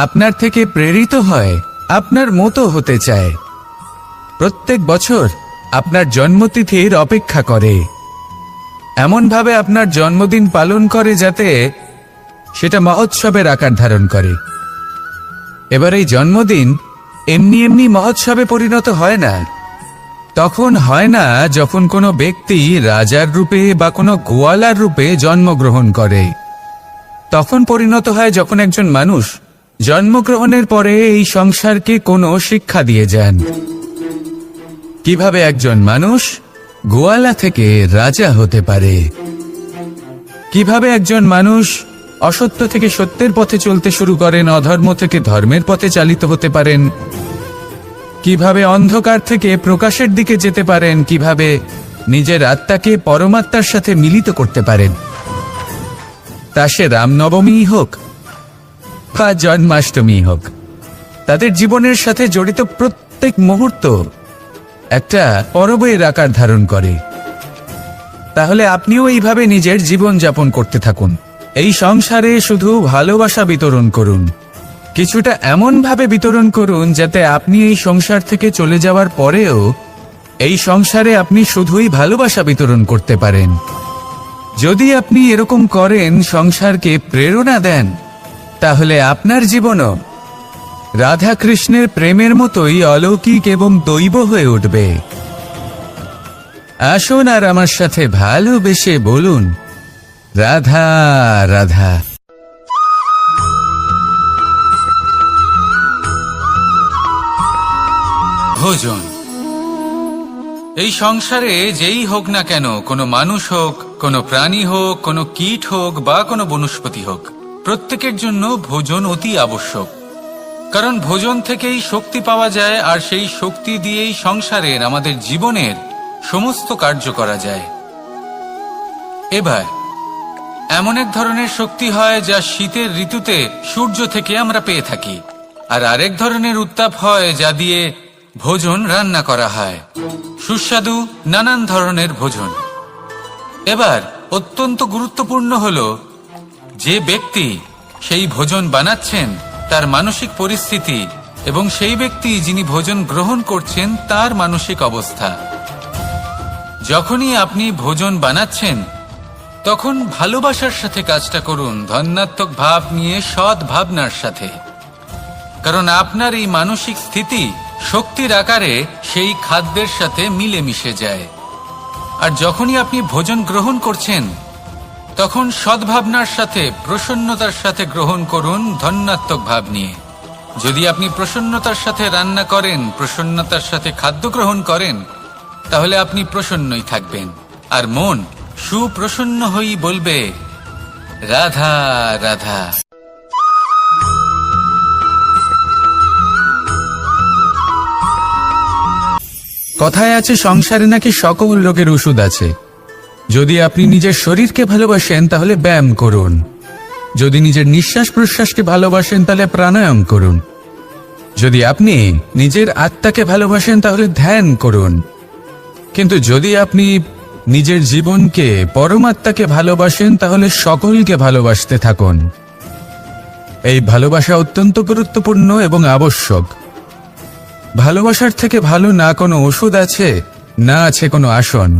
আপনার থেকে প্রেরিত হয়, আপনার মতো হতে চায়, প্রত্যেক বছর আপনার জন্মতিথির অপেক্ষা করে, এমনভাবে আপনার জন্মদিন পালন করে যাতে সেটা মহোৎসবের আকার ধারণ করে। এবার এই জন্মদিন এমনি এমনি মহোৎসবে পরিণত হয় না। তখন হয় না যখন কোনো ব্যক্তি রাজার রূপে বা কোনো গোয়ালার রূপে জন্মগ্রহণ করে। তখন পরিণত হয় যখন একজন মানুষ জন্মগ্রহণের পরে এই সংসারকে কোনো শিক্ষা দিয়ে যান। কিভাবে একজন মানুষ গোয়ালা থেকে রাজা হতে পারে, কিভাবে একজন মানুষ অসত্য থেকে সত্যের পথে চলতে শুরু করেন, অধর্ম থেকে ধর্মের পথে চালিত হতে পারেন, কিভাবে অন্ধকার থেকে প্রকাশের দিকে যেতে পারেন, কিভাবে নিজের আত্মাকে পরমাত্মার সাথে মিলিত করতে পারেন। তা সে রামনবমী হোক বা জন্মাষ্টমী হোক, তাদের জীবনের সাথে জড়িত প্রত্যেক মুহূর্ত একটা পরবের আকার ধারণ করে। তাহলে আপনিও এইভাবে নিজের জীবন যাপন করতে থাকুন। এই সংসারে শুধু ভালোবাসা বিতরণ করুন, কিছুটা এমন ভাবে বিতরণ করুন যাতে আপনি এই সংসার থেকে চলে যাওয়ার পরেও এই সংসারে আপনি শুধুই ভালোবাসা বিতরণ করতে পারেন। যদি আপনি এরকম করেন, সংসারকে প্রেরণা দেন, তাহলে আপনার জীবনও রাধা কৃষ্ণের প্রেমের মতোই অলৌকিক এবং দৈব হয়ে উঠবে। আসুন আর আমার সাথে ভালোবেসে বলুন, রাধা রাধা। ভোজন। এই সংসারে যেই হোক না কেন, কোনো মানুষ হোক, কোনো প্রাণী হোক, কোনো কীট হোক বা কোনো বনস্পতি হোক, প্রত্যেকের জন্য ভোজন অতি আবশ্যক। কারণ ভোজন থেকেই শক্তি পাওয়া যায়, আর সেই শক্তি দিয়েই সংসারের, আমাদের জীবনের সমস্ত কার্য করা যায়। এবার এমন এক ধরনের শক্তি হয় যা শীতের ঋতুতে সূর্য থেকে আমরা পেয়ে থাকি, আর আরেক ধরনের উত্তাপ হয় যা দিয়ে ভোজন রান্না করা হয়, সুস্বাদু নানান ধরনের ভোজন। এবার অত্যন্ত গুরুত্বপূর্ণ হলো যে ব্যক্তি সেই ভোজন বানাচ্ছেন তার মানসিক পরিস্থিতি এবং সেই ব্যক্তি যিনি ভোজন গ্রহণ করছেন তার মানসিক অবস্থা। যখনই আপনি ভোজন বানাচ্ছেন তখন ভালোবাসার সাথে কাজটা করুন, ধন্যাত্মক ভাব নিয়ে, সৎ ভাবনার সাথে। কারণ আপনার এই মানসিক স্থিতি শক্তির আকারে সেই খাদ্যের সাথে মিলে মিশে যায়। আর যখনই আপনি ভোজন গ্রহণ করছেন তখন সদ্ভাবনার সাথে, প্রসন্নতার সাথে গ্রহণ করুন, ধন্যাত্মক ভাব নিয়ে। যদি আপনি প্রসন্নতার সাথে রান্না করেন, প্রসন্নতার সাথে খাদ্য গ্রহণ করেন, তাহলে আপনি প্রসন্নই থাকবেন, আর মন সুপ্রসন্ন হয়েই বলবে রাধা রাধা। কথায় আছে সংসারে নাকি সকল রোগের ওষুধ আছে। যদি আপনি নিজের শরীরকে ভালোবাসেন তাহলে ব্যায়াম করুন, যদি নিজের নিঃশ্বাস প্রশ্বাসকে ভালোবাসেন তাহলে প্রাণায়াম করুন, যদি আপনি নিজের আত্মাকে ভালোবাসেন তাহলে ধ্যান করুন। কিন্তু যদি আপনি নিজের জীবনকে, পরমাত্মাকে ভালোবাসেন তাহলে সকলকে ভালোবাসতে থাকুন। এই ভালোবাসা অত্যন্ত গুরুত্বপূর্ণ এবং আবশ্যক। ভালোবাসার থেকে ভালো না কোনো ওষুধ আছে, না আছে কোনো আসন।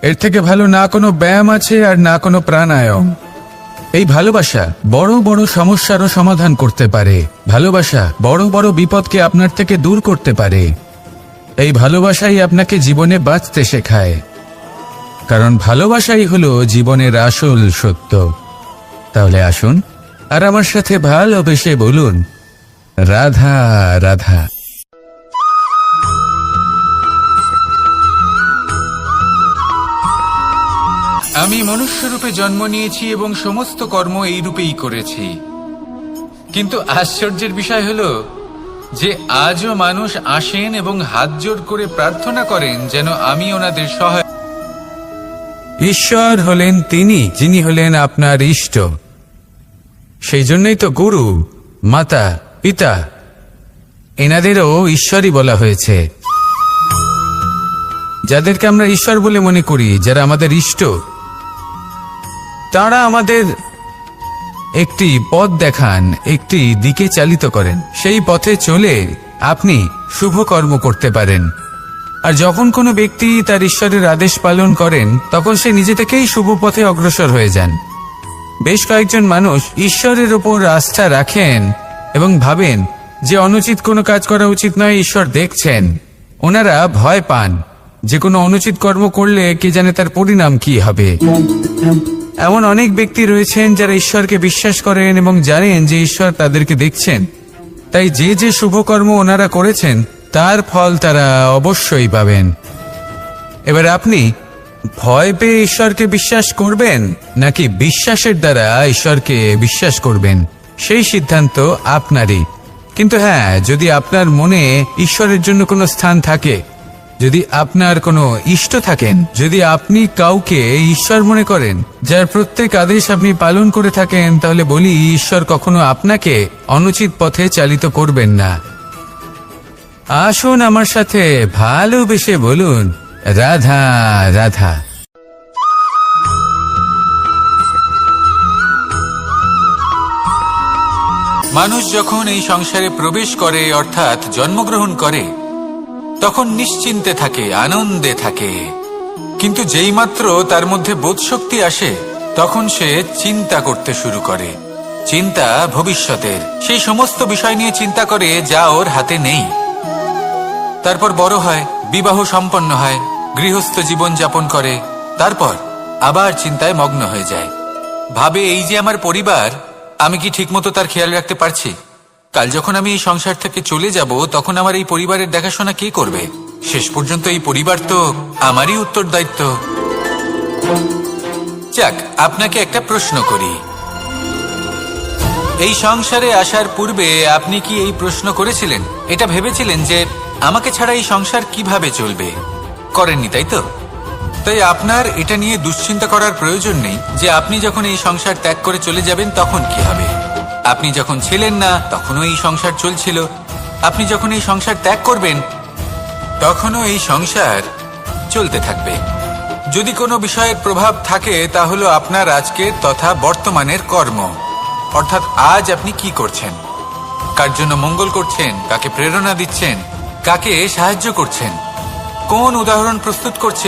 এর থেকে ভালো না কোনো ব্যায়াম আছে, আর না কোনো প্রাণায়াম। এই ভালোবাসা বড় বড় সমস্যারও সমাধান করতে পারে। ভালোবাসা বড় বড় বিপদকে আপনার থেকে দূর করতে পারে। এই ভালোবাসাই আপনাকে জীবনে বাঁচতে শেখায়, কারণ ভালোবাসাই হলো জীবনের আসল সত্য। তাহলে আসুন আর আমার সাথে ভালোবেসে বলুন, রাধা রাধা। আমি মনুষ্যরূপে জন্ম নিয়েছি এবং সমস্ত কর্ম এই রূপেই করেছি। কিন্তু আশ্চর্যের বিষয় হলো যে আজও মানুষ আসেন এবং হাত জোড় করে প্রার্থনা করেন যেন আমি ওনাদের সহায়। ঈশ্বর হলেন তিনি যিনি হলেন আপনার ইষ্ট। সেই জন্যই তো গুরু, মাতা, পিতা এনাদেরও ঈশ্বরই বলা হয়েছে। যাদেরকে আমরা ঈশ্বর বলে মনে করি, যারা আমাদের ইষ্ট, তারা আমাদের একটি পথ দেখান, একটি দিকে চালিত করেন। সেই পথে চলে আপনি শুভ কর্ম করতে পারেন। আর যখন কোনো ব্যক্তি তার ঈশ্বরের আদেশ পালন করেন তখন সে নিজে থেকেই শুভ পথে অগ্রসর হয়ে যান। বেশ কয়েকজন মানুষ ঈশ্বরের ওপর আস্থা রাখেন এবং ভাবেন যে অনুচিত কোনো কাজ করা উচিত নয়, ঈশ্বর দেখছেন। ওনারা ভয় পান যে কোনো অনুচিত কর্ম করলে কে জানে তার পরিণাম কি হবে। এমন অনেক ব্যক্তি রয়েছেন যারা ঈশ্বরকে বিশ্বাস করেন এবং জানেন যে ঈশ্বর তাদেরকে দেখছেন, তাই যে যে শুভকর্ম ওনারা করেছেন তার ফল তারা অবশ্যই পাবেন। এবার আপনি ভয় পেয়ে ঈশ্বরকে বিশ্বাস করবেন নাকি বিশ্বাসের দ্বারা ঈশ্বরকে বিশ্বাস করবেন, সেই সিদ্ধান্ত আপনারই। কিন্তু হ্যাঁ, যদি আপনার মনে ঈশ্বরের জন্য কোনো স্থান থাকে, যদি আপনার কোনো ইষ্ট থাকেন, যদি আপনি কাউকে ঈশ্বর মনে করেন, যার প্রত্যেক আদেশ আপনি পালন করে থাকেন, তাহলে বলি ঈশ্বর কখনো আপনাকে অনুচিত পথে চালিত করবেন না। আসুন আমার সাথে ভালোবেসে বলুন, রাধা রাধা। মানুষ যখন এই সংসারে প্রবেশ করে অর্থাৎ জন্মগ্রহণ করে তখন নিশ্চিন্তে থাকে, আনন্দে থাকে। কিন্তু যেইমাত্র তার মধ্যে বোধশক্তি আসে তখন সে চিন্তা করতে শুরু করে। চিন্তা ভবিষ্যতের, সেই সমস্ত বিষয় নিয়ে চিন্তা করে যা ওর হাতে নেই। তারপর বড় হয়, বিবাহ সম্পন্ন হয়, গৃহস্থ জীবন যাপন করে, তারপর আবার চিন্তায় মগ্ন হয়ে যায়। ভাবে এই যে আমার পরিবার, আমি কি ঠিকমতো তার খেয়াল রাখতে পারছি? কাল যখন আমি এই সংসার থেকে চলে যাব তখন আমার এই পরিবারের দেখাশোনা কে করবে? শেষ পর্যন্ত এই পরিবার তো আমারই উত্তরদায়িত্ব। যাক, আপনাকে একটা প্রশ্ন করি। এই সংসারে আসার পূর্বে আপনি কি এই প্রশ্ন করেছিলেন, এটা ভেবেছিলেন যে আমাকে ছাড়া এই সংসার কিভাবে চলবে? করেননি, তাই তো? তাই আপনার এটা নিয়ে দুশ্চিন্তা করার প্রয়োজন নেই যে আপনি যখন এই সংসার ত্যাগ করে চলে যাবেন তখন কি হবে। আপনি যখন ছিলেন না তখনও এই সংসার চলছিল, আপনি যখন এই সংসার ত্যাগ করবেন তখনও এই সংসার চলতে থাকবে। যদি কোনো বিষয়ের প্রভাব থাকে তা হলো আপনার আজকের তথা বর্তমানের কর্ম, অর্থাৎ আজ আপনি কি করছেন, কার জন্য মঙ্গল করছেন, কাকে প্রেরণা দিচ্ছেন, কাকে সাহায্য করছেন, কোন উদাহরণ প্রস্তুত করছেন।